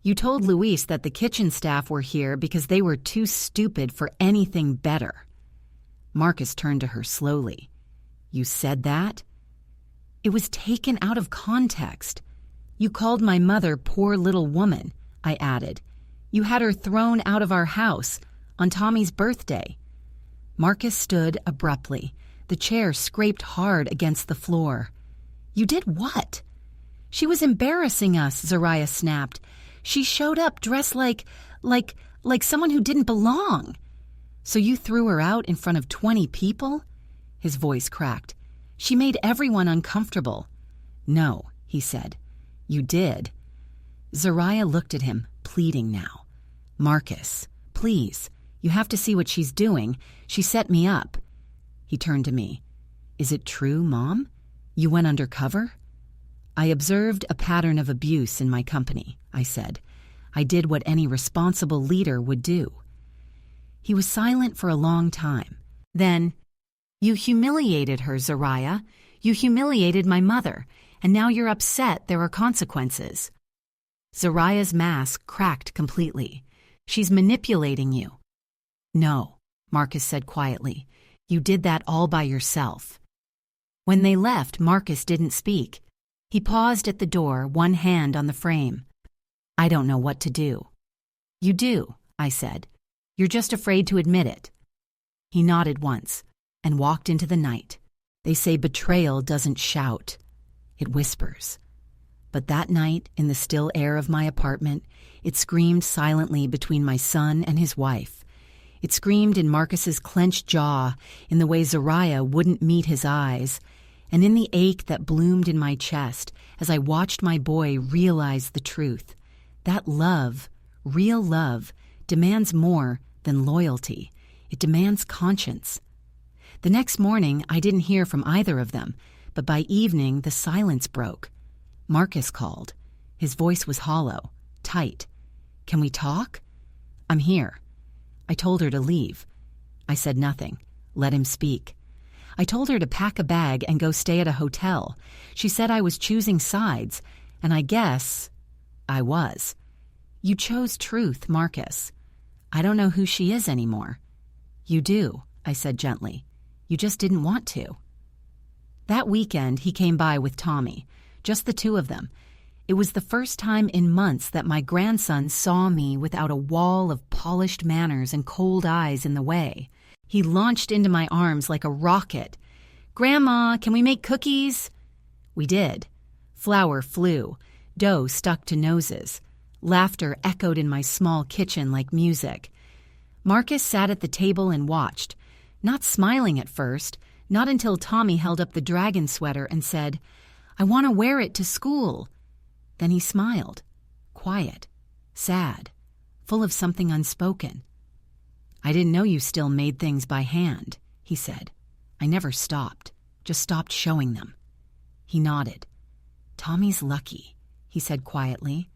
You told Luis that the kitchen staff were here because they were too stupid for anything better. Marcus turned to her slowly. You said that? It was taken out of context. You called my mother poor little woman, I added. You had her thrown out of our house on Tommy's birthday. Marcus stood abruptly. The chair scraped hard against the floor. You did what? She was embarrassing us, Zariah snapped. She showed up dressed like someone who didn't belong. So you threw her out in front of 20 people? His voice cracked. She made everyone uncomfortable. No, he said. You did. Zariah looked at him, pleading now. Marcus, please, you have to see what she's doing. She set me up. He turned to me. Is it true, Mom? You went undercover? I observed a pattern of abuse in my company, I said. I did what any responsible leader would do. He was silent for a long time. Then, you humiliated her, Zariah. You humiliated my mother, and now you're upset there are consequences. Zariah's mask cracked completely. She's manipulating you. No, Marcus said quietly. You did that all by yourself. When they left, Marcus didn't speak. He paused at the door, one hand on the frame. I don't know what to do. You do, I said. You're just afraid to admit it. He nodded once and walked into the night. They say betrayal doesn't shout. It whispers. But that night, in the still air of my apartment, it screamed silently between my son and his wife. It screamed in Marcus's clenched jaw, in the way Zariah wouldn't meet his eyes, and in the ache that bloomed in my chest as I watched my boy realize the truth. That love, real love, demands more than loyalty. It demands conscience. The next morning, I didn't hear from either of them, but by evening, the silence broke. Marcus called. His voice was hollow, tight. Can we talk? I'm here. I told her to leave. I said nothing. Let him speak. I told her to pack a bag and go stay at a hotel. She said I was choosing sides, and I guess I was. You chose truth, Marcus. I don't know who she is anymore. You do, I said gently. You just didn't want to. That weekend, he came by with Tommy, just the two of them. It was the first time in months that my grandson saw me without a wall of polished manners and cold eyes in the way. He launched into my arms like a rocket. Grandma, can we make cookies? We did. Flour flew. Dough stuck to noses. Laughter echoed in my small kitchen like music. Marcus sat at the table and watched, not smiling at first, not until Tommy held up the dragon sweater and said, I want to wear it to school. Then he smiled, quiet, sad, full of something unspoken. I didn't know you still made things by hand, he said. I never stopped, just stopped showing them. He nodded. Tommy's lucky, he said quietly.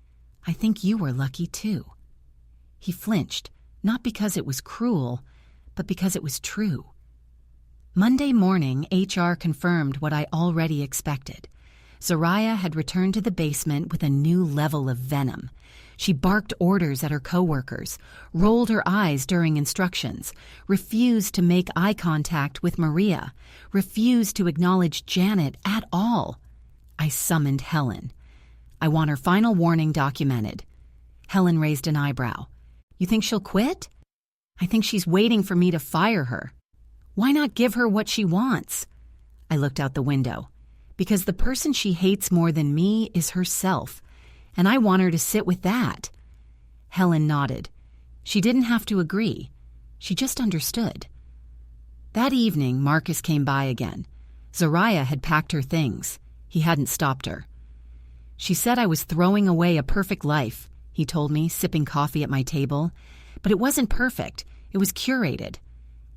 I think you were lucky too. He flinched, not because it was cruel, but because it was true. Monday morning, HR confirmed what I already expected. Zariah had returned to the basement with a new level of venom. She barked orders at her coworkers, rolled her eyes during instructions, refused to make eye contact with Maria, refused to acknowledge Janet at all. I summoned Helen. I want her final warning documented. Helen raised an eyebrow. You think she'll quit? I think she's waiting for me to fire her. Why not give her what she wants? I looked out the window. Because the person she hates more than me is herself, and I want her to sit with that. Helen nodded. She didn't have to agree. She just understood. That evening, Marcus came by again. Zariah had packed her things. He hadn't stopped her. She said I was throwing away a perfect life, he told me, sipping coffee at my table. But it wasn't perfect. It was curated.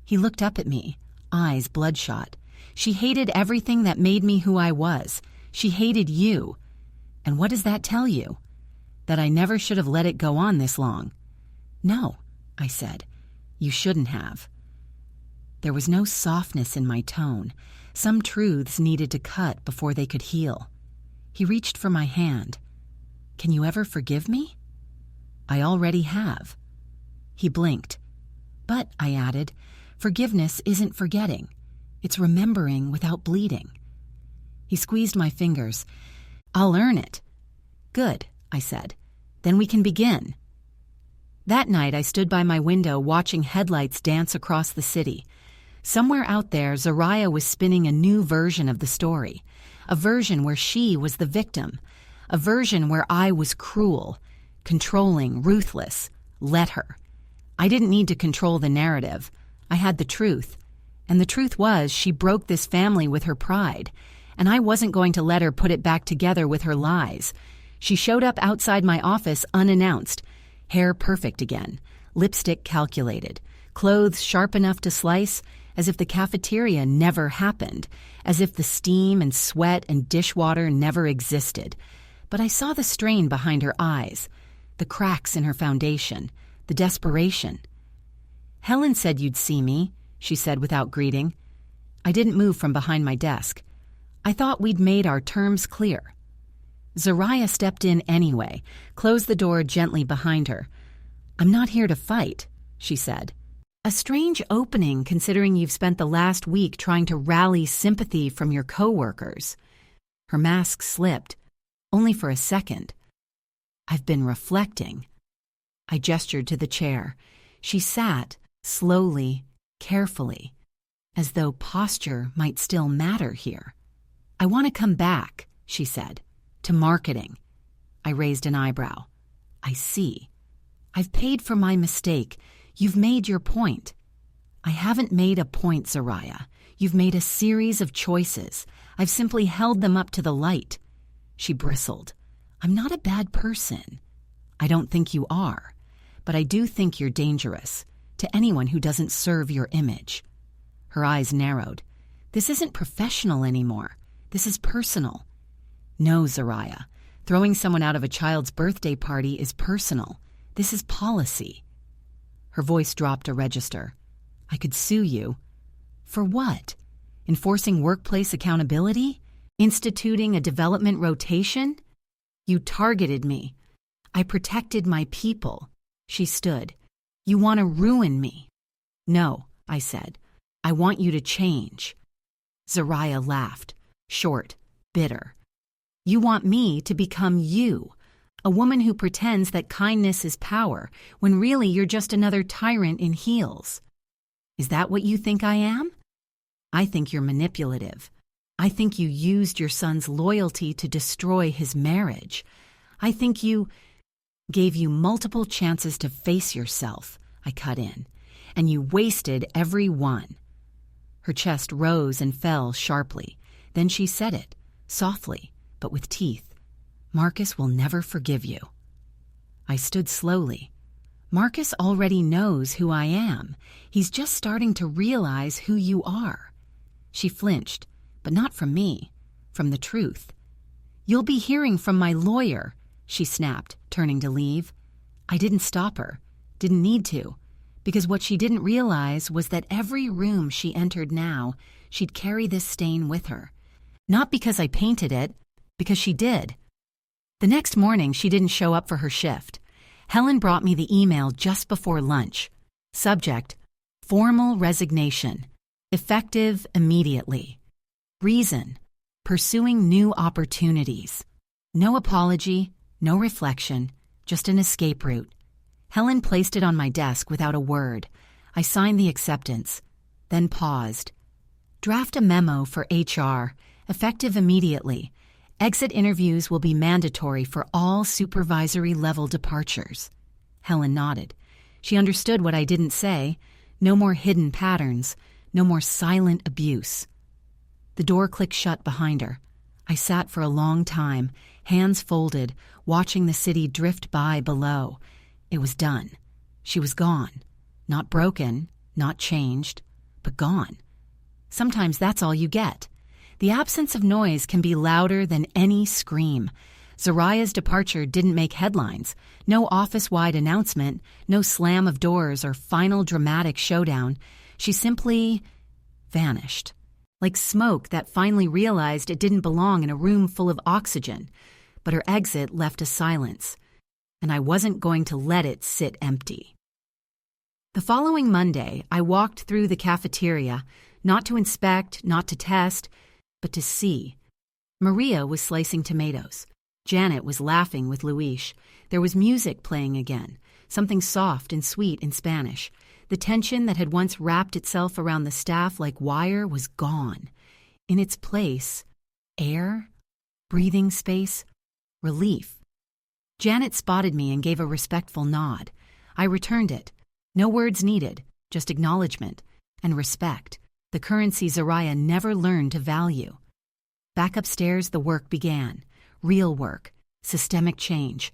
He looked up at me, eyes bloodshot. She hated everything that made me who I was. She hated you. And what does that tell you? That I never should have let it go on this long. No, I said. You shouldn't have. There was no softness in my tone. Some truths needed to cut before they could heal. He reached for my hand. Can you ever forgive me? I already have. He blinked. But, I added, forgiveness isn't forgetting. It's remembering without bleeding. He squeezed my fingers. I'll earn it. Good, I said. Then we can begin. That night I stood by my window watching headlights dance across the city. Somewhere out there, Zariah was spinning a new version of the story. A version where she was the victim. A version where I was cruel, controlling, ruthless. Let her. I didn't need to control the narrative. I had the truth. And the truth was she broke this family with her pride. And I wasn't going to let her put it back together with her lies. She showed up outside my office unannounced. Hair perfect again. Lipstick calculated. Clothes sharp enough to slice, as if the cafeteria never happened. As if the steam and sweat and dishwater never existed. But I saw the strain behind her eyes. The cracks in her foundation. The desperation. Helen said you'd see me, she said without greeting. I didn't move from behind my desk. I thought we'd made our terms clear. Zariah stepped in anyway, closed the door gently behind her. I'm not here to fight, she said. A strange opening considering you've spent the last week trying to rally sympathy from your coworkers. Her mask slipped, only for a second. I've been reflecting. I gestured to the chair. She sat, slowly, carefully, as though posture might still matter here. I want to come back, she said, to marketing. I raised an eyebrow. I see. I've paid for my mistake. You've made your point. I haven't made a point, Zariah. You've made a series of choices. I've simply held them up to the light. She bristled. I'm not a bad person. I don't think you are. But I do think you're dangerous to anyone who doesn't serve your image. Her eyes narrowed. This isn't professional anymore. This is personal. No, Zariah. Throwing someone out of a child's birthday party is personal. This is policy. Her voice dropped a register. I could sue you. For what? Enforcing workplace accountability? Instituting a development rotation? You targeted me. I protected my people. She stood. You want to ruin me. No, I said. I want you to change. Zariah laughed, short, bitter. You want me to become you, a woman who pretends that kindness is power, when really you're just another tyrant in heels. Is that what you think I am? I think you're manipulative. I think you used your son's loyalty to destroy his marriage. I think you gave you multiple chances to face yourself, I cut in, and you wasted every one. Her chest rose and fell sharply. Then she said it, softly, but with teeth. Marcus will never forgive you. I stood slowly. Marcus already knows who I am. He's just starting to realize who you are. She flinched, but not from me, from the truth. You'll be hearing from my lawyer, she snapped, turning to leave. I didn't stop her, didn't need to, because what she didn't realize was that every room she entered now, she'd carry this stain with her. Not because I painted it, because she did. The next morning, she didn't show up for her shift. Helen brought me the email just before lunch. Subject, formal resignation. Effective immediately. Reason, pursuing new opportunities. No apology, no reflection, just an escape route. Helen placed it on my desk without a word. I signed the acceptance, then paused. Draft a memo for HR, effective immediately. Exit interviews will be mandatory for all supervisory-level departures. Helen nodded. She understood what I didn't say. No more hidden patterns. No more silent abuse. The door clicked shut behind her. I sat for a long time, hands folded, watching the city drift by below. It was done. She was gone. Not broken, not changed, but gone. Sometimes that's all you get. The absence of noise can be louder than any scream. Zariah's departure didn't make headlines. No office-wide announcement, no slam of doors or final dramatic showdown. She simply vanished. Like smoke that finally realized it didn't belong in a room full of oxygen. But her exit left a silence. and I wasn't going to let it sit empty. The following Monday, I walked through the cafeteria, not to inspect, not to test, but to see. Maria was slicing tomatoes. Janet was laughing with Luis. There was music playing again, something soft and sweet in Spanish. The tension that had once wrapped itself around the staff like wire was gone. In its place, air, breathing space, relief. Janet spotted me and gave a respectful nod. I returned it. No words needed, just acknowledgement and respect, the currency Zariah never learned to value. Back upstairs, the work began. Real work, systemic change.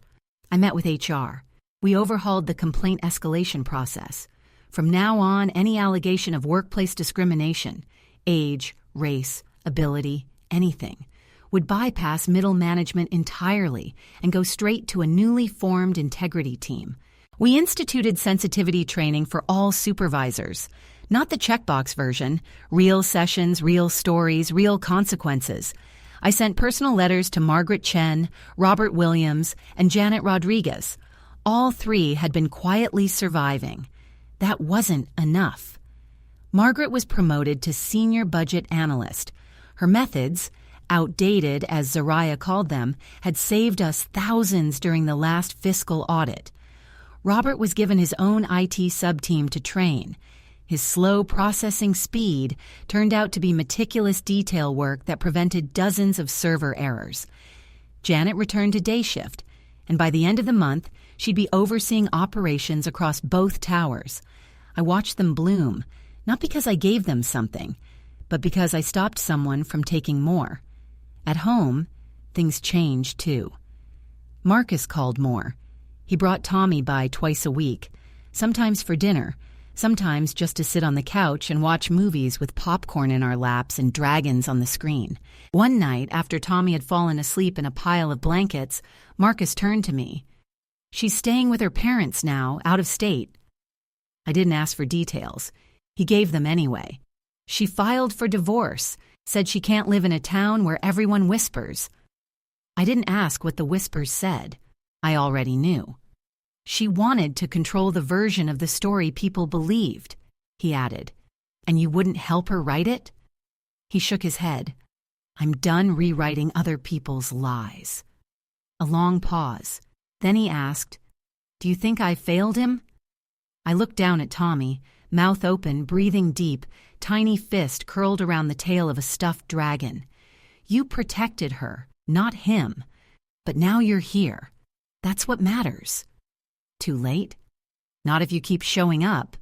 I met with HR. We overhauled the complaint escalation process. From now on, any allegation of workplace discrimination, age, race, ability, anything, would bypass middle management entirely and go straight to a newly formed integrity team. We instituted sensitivity training for all supervisors, not the checkbox version, real sessions, real stories, real consequences. I sent personal letters to Margaret Chen, Robert Williams, and Janet Rodriguez. All three had been quietly surviving. That wasn't enough. Margaret was promoted to senior budget analyst. Her methods, outdated as Zariah called them, had saved us thousands during the last fiscal audit. Robert was given his own IT sub-team to train. His slow processing speed turned out to be meticulous detail work that prevented dozens of server errors. Janet returned to day shift, and by the end of the month, she'd be overseeing operations across both towers. I watched them bloom, not because I gave them something, but because I stopped someone from taking more. At home, things changed too. Marcus called more. He brought Tommy by twice a week, sometimes for dinner, sometimes just to sit on the couch and watch movies with popcorn in our laps and dragons on the screen. One night, after Tommy had fallen asleep in a pile of blankets, Marcus turned to me. "She's staying with her parents now, out of state." I didn't ask for details. He gave them anyway. She filed for divorce, said she can't live in a town where everyone whispers. I didn't ask what the whispers said. I already knew. She wanted to control the version of the story people believed, he added. And you wouldn't help her write it? He shook his head. I'm done rewriting other people's lies. A long pause. Then he asked, "Do you think I failed him?" I looked down at Tommy, mouth open, breathing deep, tiny fist curled around the tail of a stuffed dragon. You protected her, not him. But now you're here. That's what matters. Too late? Not if you keep showing up.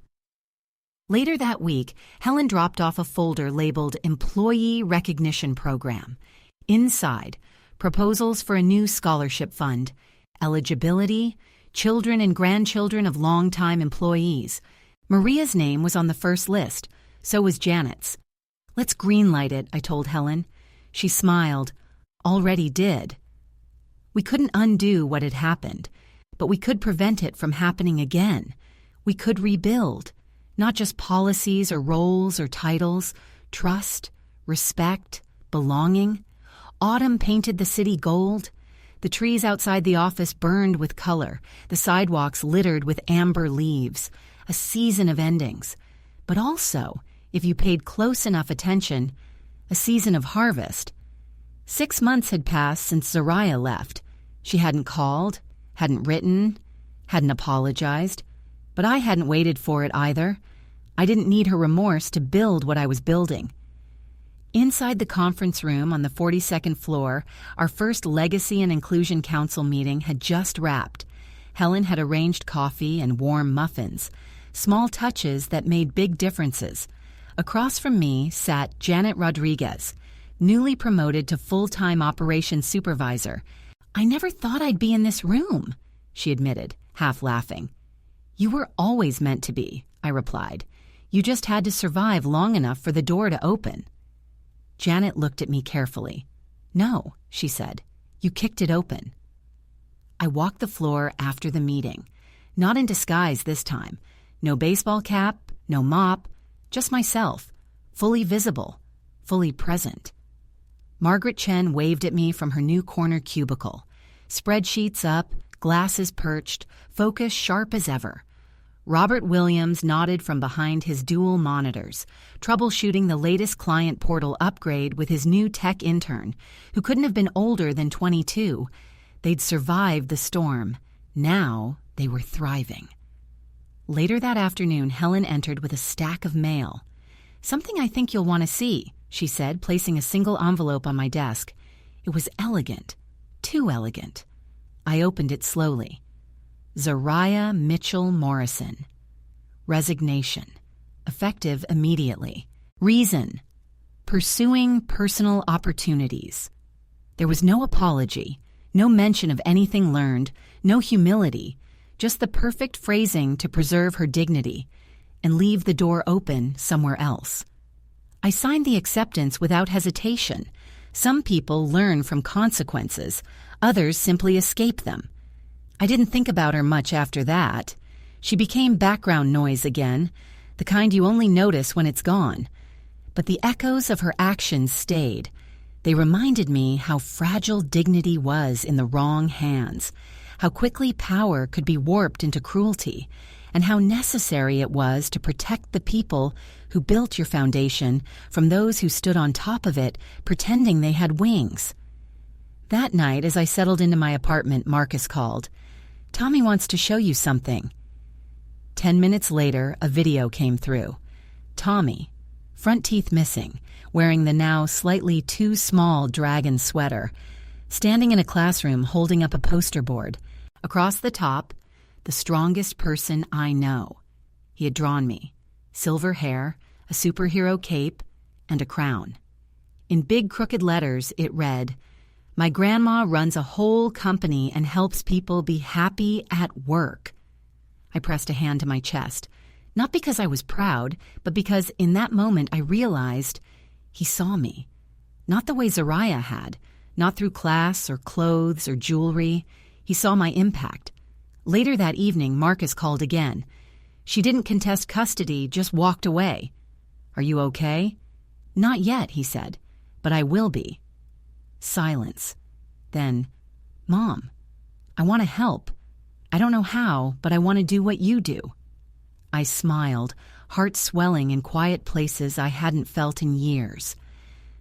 Later that week, Helen dropped off a folder labeled Employee Recognition Program. Inside, proposals for a new scholarship fund, eligibility, children and grandchildren of longtime employees. Maria's name was on the first list, so was Janet's. Let's greenlight it, I told Helen. She smiled. Already did. We couldn't undo what had happened, but we could prevent it from happening again. We could rebuild, not just policies or roles or titles, trust, respect, belonging. Autumn painted the city gold. The trees outside the office burned with color, the sidewalks littered with amber leaves, a season of endings. But also, if you paid close enough attention, a season of harvest. 6 months had passed since Zariah left. She hadn't called, hadn't written, hadn't apologized, but I hadn't waited for it either. I didn't need her remorse to build what I was building. Inside the conference room on the 42nd floor, our first Legacy and Inclusion Council meeting had just wrapped. Helen had arranged coffee and warm muffins, small touches that made big differences. Across from me sat Janet Rodriguez, newly promoted to full-time operations supervisor. I never thought I'd be in this room, she admitted, half laughing. You were always meant to be, I replied. You just had to survive long enough for the door to open. Janet looked at me carefully. No, she said. You kicked it open. I walked the floor after the meeting. Not in disguise this time. No baseball cap, no mop, just myself, fully visible, fully present. Margaret Chen waved at me from her new corner cubicle. Spreadsheets up, glasses perched, focus sharp as ever. Robert Williams nodded from behind his dual monitors, troubleshooting the latest client portal upgrade with his new tech intern, who couldn't have been older than 22. They'd survived the storm. Now they were thriving. Later that afternoon, Helen entered with a stack of mail. "Something I think you'll want to see," she said, placing a single envelope on my desk. It was elegant. Too elegant. I opened it slowly. Zariah Mitchell Morrison. Resignation. Effective immediately. Reason. Pursuing personal opportunities. There was no apology, no mention of anything learned, no humility, just the perfect phrasing to preserve her dignity and leave the door open somewhere else. I signed the acceptance without hesitation. Some people learn from consequences, others simply escape them. I didn't think about her much after that. She became background noise again, the kind you only notice when it's gone. But the echoes of her actions stayed. They reminded me how fragile dignity was in the wrong hands, how quickly power could be warped into cruelty, and how necessary it was to protect the people who built your foundation from those who stood on top of it pretending they had wings. That night, as I settled into my apartment, Marcus called. "Tommy wants to show you something." 10 minutes later, a video came through. Tommy, front teeth missing, wearing the now slightly too small dragon sweater, standing in a classroom holding up a poster board. Across the top, "The strongest person I know." He had drawn me. Silver hair, a superhero cape, and a crown. In big crooked letters, it read, "My grandma runs a whole company and helps people be happy at work." I pressed a hand to my chest, not because I was proud, but because in that moment I realized he saw me. Not the way Zariah had, not through class or clothes or jewelry. He saw my impact. Later that evening, Marcus called again. She didn't contest custody, just walked away. "Are you okay?" "Not yet," he said, "but I will be." Silence. Then, "Mom, I want to help. I don't know how, but I want to do what you do." I smiled, heart swelling in quiet places I hadn't felt in years.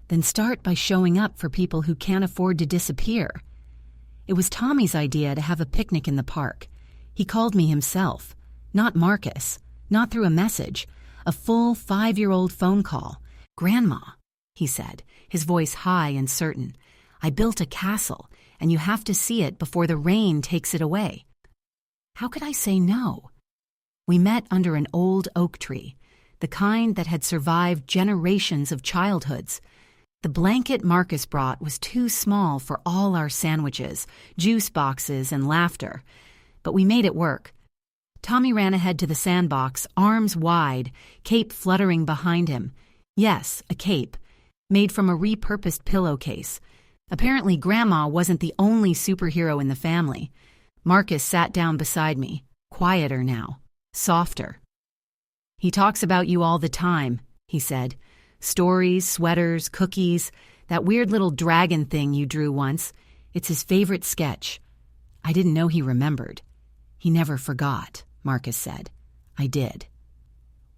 "Then start by showing up for people who can't afford to disappear." It was Tommy's idea to have a picnic in the park. He called me himself, not Marcus, not through a message, a full 5-year-old phone call. "Grandma," he said, his voice high and certain, "I built a castle, and you have to see it before the rain takes it away." How could I say no? We met under an old oak tree, the kind that had survived generations of childhoods. The blanket Marcus brought was too small for all our sandwiches, juice boxes, and laughter, but we made it work. Tommy ran ahead to the sandbox, arms wide, cape fluttering behind him. Yes, a cape, made from a repurposed pillowcase. Apparently, Grandma wasn't the only superhero in the family. Marcus sat down beside me, quieter now, softer. "He talks about you all the time," he said. "Stories, sweaters, cookies, that weird little dragon thing you drew once. It's his favorite sketch." I didn't know he remembered. "He never forgot," Marcus said. I did.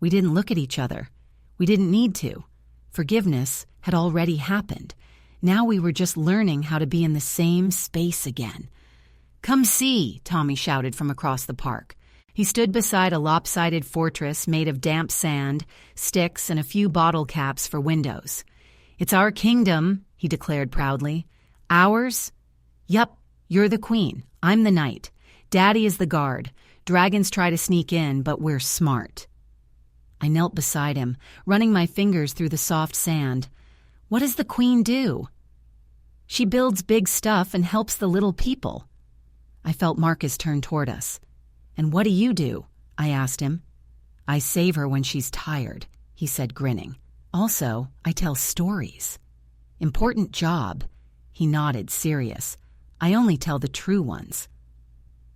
We didn't look at each other. We didn't need to. Forgiveness had already happened. Now we were just learning how to be in the same space again. "Come see," Tommy shouted from across the park. He stood beside a lopsided fortress made of damp sand, sticks, and a few bottle caps for windows. "It's our kingdom," he declared proudly. "Ours? Yup, you're the queen. I'm the knight. Daddy is the guard. Dragons try to sneak in, but we're smart." I knelt beside him, running my fingers through the soft sand. "What does the queen do?" "She builds big stuff and helps the little people." I felt Marcus turn toward us. "And what do you do?" I asked him. "I save her when she's tired," he said, grinning. "Also, I tell stories." "Important job." He nodded, serious. "I only tell the true ones."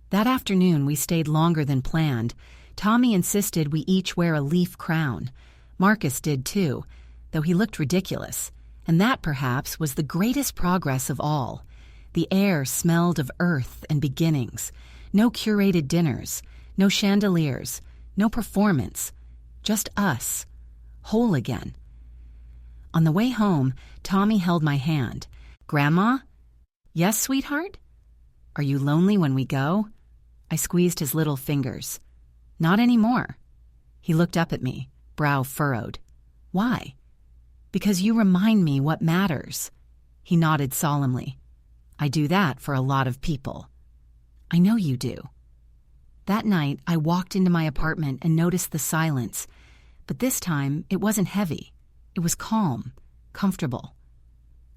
That afternoon, we stayed longer than planned. Tommy insisted we each wear a leaf crown. Marcus did too, though he looked ridiculous. And that, perhaps, was the greatest progress of all. The air smelled of earth and beginnings. No curated dinners, no chandeliers, no performance. Just us, whole again. On the way home, Tommy held my hand. "Grandma?" "Yes, sweetheart?" "Are you lonely when we go?" I squeezed his little fingers. "Not anymore." He looked up at me, brow furrowed. "Why?" "Because you remind me what matters." He nodded solemnly. "I do that for a lot of people." "I know you do." That night, I walked into my apartment and noticed the silence, but this time it wasn't heavy. It was calm, comfortable.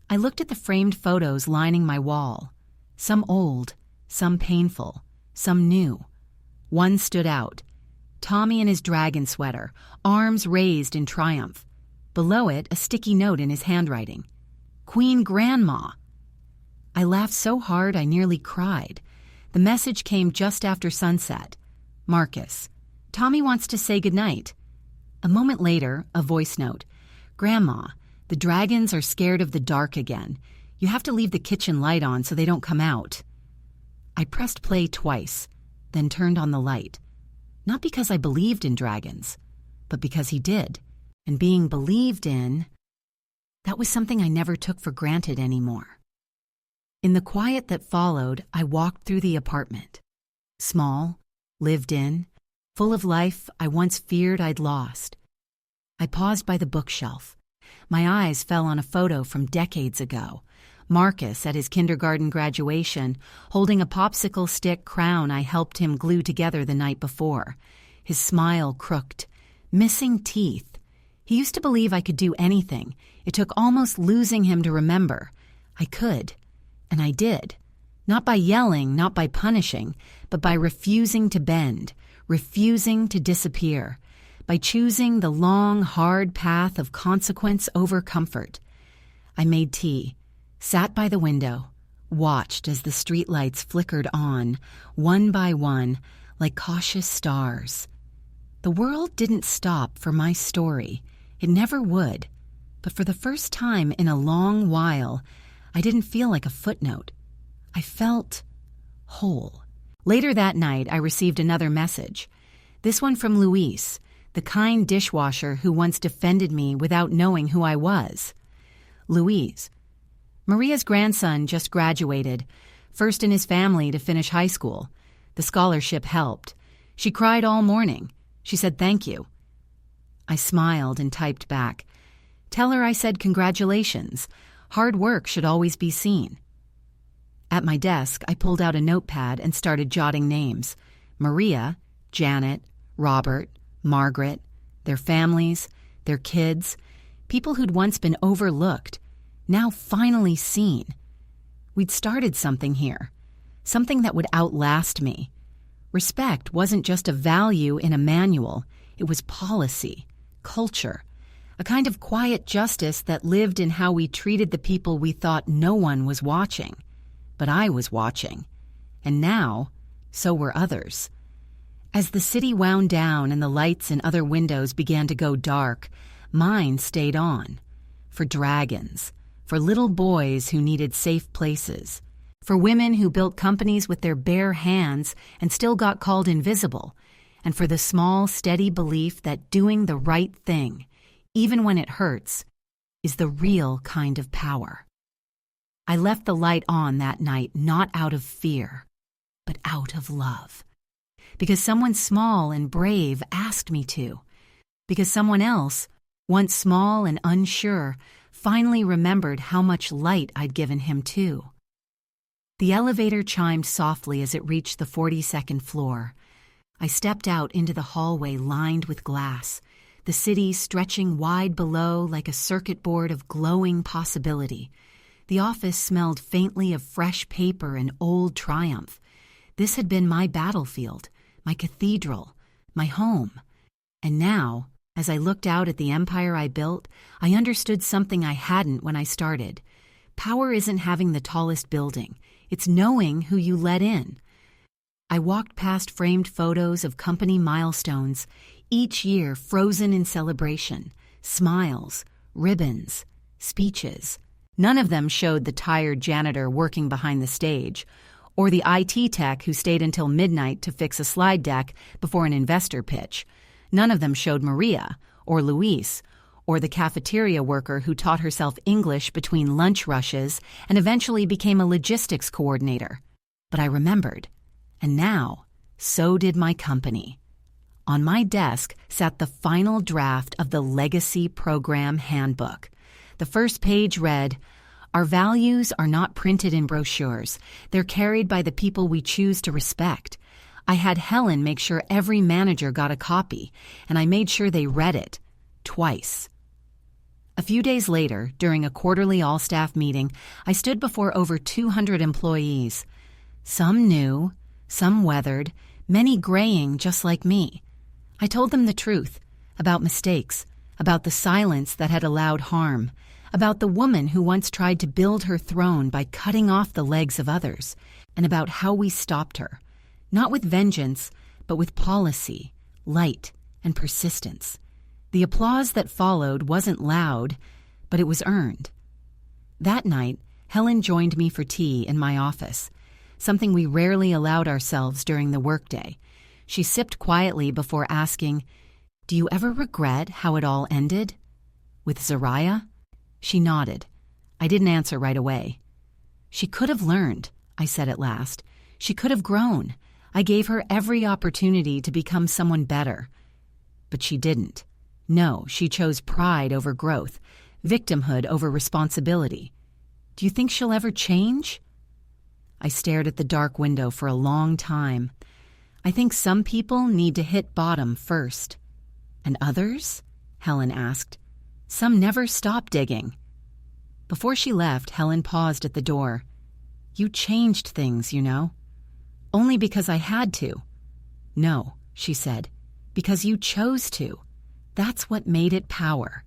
I looked at the framed photos lining my wall. Some old, some painful, some new. One stood out. Tommy in his dragon sweater, arms raised in triumph. Below it, a sticky note in his handwriting. "Queen Grandma." I laughed so hard I nearly cried. The message came just after sunset. "Marcus, Tommy wants to say goodnight." A moment later, a voice note. "Grandma, the dragons are scared of the dark again. You have to leave the kitchen light on so they don't come out." I pressed play twice, then turned on the light. Not because I believed in dragons, but because he did. And being believed in, that was something I never took for granted anymore. In the quiet that followed, I walked through the apartment. Small, lived in, full of life I once feared I'd lost. I paused by the bookshelf. My eyes fell on a photo from decades ago. Marcus at his kindergarten graduation, holding a popsicle stick crown I helped him glue together the night before. His smile crooked, missing teeth. He used to believe I could do anything. It took almost losing him to remember. I could, and I did. Not by yelling, not by punishing, but by refusing to bend, refusing to disappear, by choosing the long, hard path of consequence over comfort. I made tea, sat by the window, watched as the streetlights flickered on, one by one, like cautious stars. The world didn't stop for my story. It never would. But for the first time in a long while, I didn't feel like a footnote. I felt whole. Later that night, I received another message. This one from Luis, the kind dishwasher who once defended me without knowing who I was. Luis: "Maria's grandson just graduated, first in his family to finish high school. The scholarship helped. She cried all morning. She said thank you." I smiled and typed back, "Tell her I said congratulations. Hard work should always be seen." At my desk, I pulled out a notepad and started jotting names. Maria, Janet, Robert, Margaret, their families, their kids, people who'd once been overlooked, now finally seen. We'd started something here, something that would outlast me. Respect wasn't just a value in a manual, it was policy, culture, a kind of quiet justice that lived in how we treated the people we thought no one was watching. But I was watching, and now, so were others. As the city wound down and the lights in other windows began to go dark, mine stayed on. For dragons, for little boys who needed safe places, for women who built companies with their bare hands and still got called invisible, and for the small, steady belief that doing the right thing, even when it hurts, is the real kind of power. I left the light on that night not out of fear, but out of love. Because someone small and brave asked me to. Because someone else, once small and unsure, finally remembered how much light I'd given him too. The elevator chimed softly as it reached the 42nd floor. I stepped out into the hallway lined with glass, the city stretching wide below like a circuit board of glowing possibility. The office smelled faintly of fresh paper and old triumph. This had been my battlefield, my cathedral, my home. And now, as I looked out at the empire I built, I understood something I hadn't when I started. Power isn't having the tallest building. It's knowing who you let in. I walked past framed photos of company milestones, each year frozen in celebration, smiles, ribbons, speeches. None of them showed the tired janitor working behind the stage, or the IT tech who stayed until midnight to fix a slide deck before an investor pitch. None of them showed Maria, or Luis, or the cafeteria worker who taught herself English between lunch rushes and eventually became a logistics coordinator. But I remembered, and now, so did my company. On my desk sat the final draft of the Legacy Program Handbook. The first page read, "Our values are not printed in brochures. They're carried by the people we choose to respect." I had Helen make sure every manager got a copy, and I made sure they read it, twice. A few days later, during a quarterly all-staff meeting, I stood before over 200 employees. Some new, some weathered, many graying just like me. I told them the truth, about mistakes, about the silence that had allowed harm, about the woman who once tried to build her throne by cutting off the legs of others, and about how we stopped her, not with vengeance, but with policy, light, and persistence. The applause that followed wasn't loud, but it was earned. That night, Helen joined me for tea in my office, something we rarely allowed ourselves during the workday. She sipped quietly before asking, "Do you ever regret how it all ended? With Zariah?" She nodded. I didn't answer right away. "She could have learned," I said at last. "She could have grown. I gave her every opportunity to become someone better." But she didn't. No, she chose pride over growth, victimhood over responsibility. "Do you think she'll ever change?" I stared at the dark window for a long time. "I think some people need to hit bottom first." "And others?" Helen asked. "Some never stop digging." Before she left, Helen paused at the door. "You changed things, you know." "Only because I had to." "No," she said, "because you chose to. That's what made it power."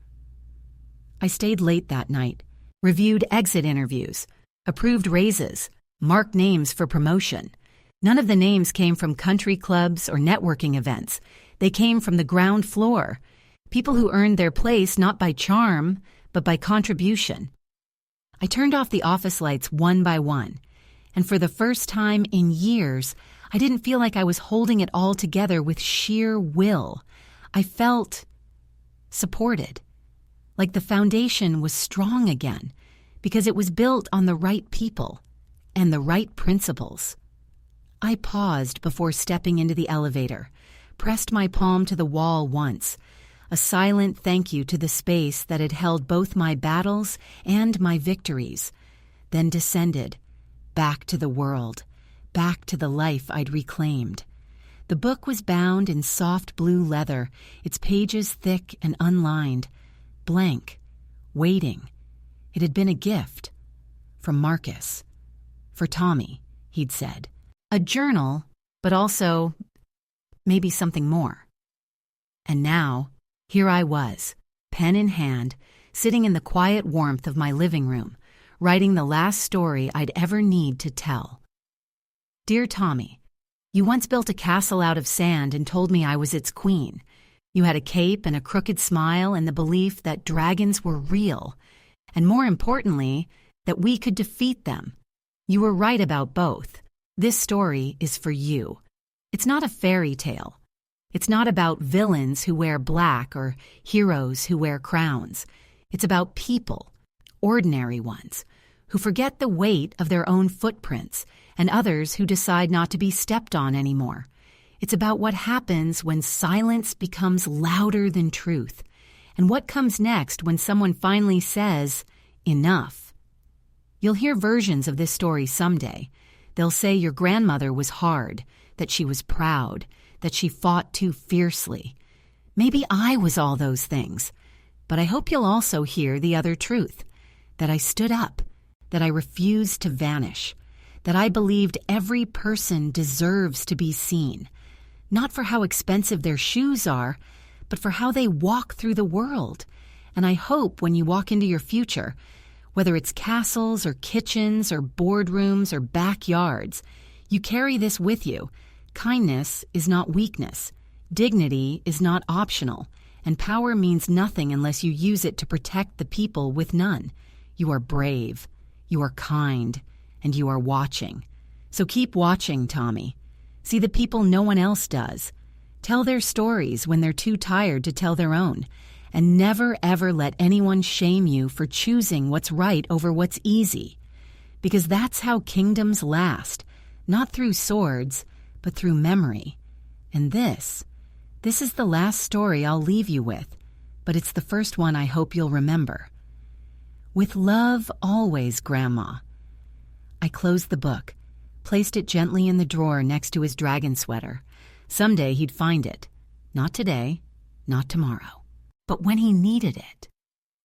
I stayed late that night, reviewed exit interviews, approved raises, marked names for promotion. None of the names came from country clubs or networking events. They came from the ground floor, people who earned their place not by charm, but by contribution. I turned off the office lights one by one, and for the first time in years, I didn't feel like I was holding it all together with sheer will. I felt supported, like the foundation was strong again, because it was built on the right people and the right principles. I paused before stepping into the elevator, pressed my palm to the wall once, a silent thank you to the space that had held both my battles and my victories, then descended, back to the world, back to the life I'd reclaimed. The book was bound in soft blue leather, its pages thick and unlined, blank, waiting. It had been a gift. From Marcus. For Tommy, he'd said. A journal, but also maybe something more. And now, here I was, pen in hand, sitting in the quiet warmth of my living room, writing the last story I'd ever need to tell. Dear Tommy, you once built a castle out of sand and told me I was its queen. You had a cape and a crooked smile and the belief that dragons were real, and more importantly, that we could defeat them. You were right about both. This story is for you. It's not a fairy tale. It's not about villains who wear black or heroes who wear crowns. It's about people, ordinary ones, who forget the weight of their own footprints and others who decide not to be stepped on anymore. It's about what happens when silence becomes louder than truth, and what comes next when someone finally says, enough. You'll hear versions of this story someday. They'll say your grandmother was hard, that she was proud, that she fought too fiercely. Maybe I was all those things, but I hope you'll also hear the other truth, that I stood up, that I refused to vanish, that I believed every person deserves to be seen, not for how expensive their shoes are, but for how they walk through the world. And I hope when you walk into your future, whether it's castles or kitchens or boardrooms or backyards, you carry this with you. Kindness is not weakness. Dignity is not optional. And power means nothing unless you use it to protect the people with none. You are brave, you are kind, and you are watching. So keep watching, Tommy. See the people no one else does. Tell their stories when they're too tired to tell their own. And never ever let anyone shame you for choosing what's right over what's easy. Because that's how kingdoms last, not through swords, but through memory. And this is the last story I'll leave you with, but it's the first one I hope you'll remember. With love always, Grandma. I closed the book, placed it gently in the drawer next to his dragon sweater. Someday he'd find it. Not today, not tomorrow. But when he needed it,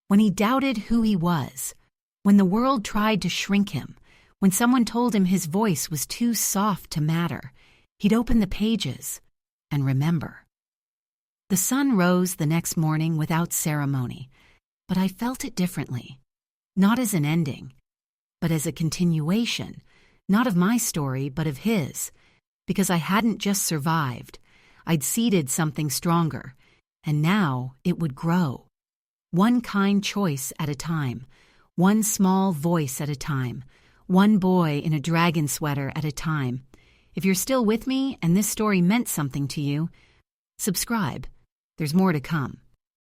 when he doubted who he was, when the world tried to shrink him, when someone told him his voice was too soft to matter, he'd open the pages and remember. The sun rose the next morning without ceremony, but I felt it differently. Not as an ending, but as a continuation, not of my story, but of his, because I hadn't just survived. I'd seeded something stronger, and now it would grow. One kind choice at a time, one small voice at a time, one boy in a dragon sweater at a time. If you're still with me and this story meant something to you, subscribe. There's more to come.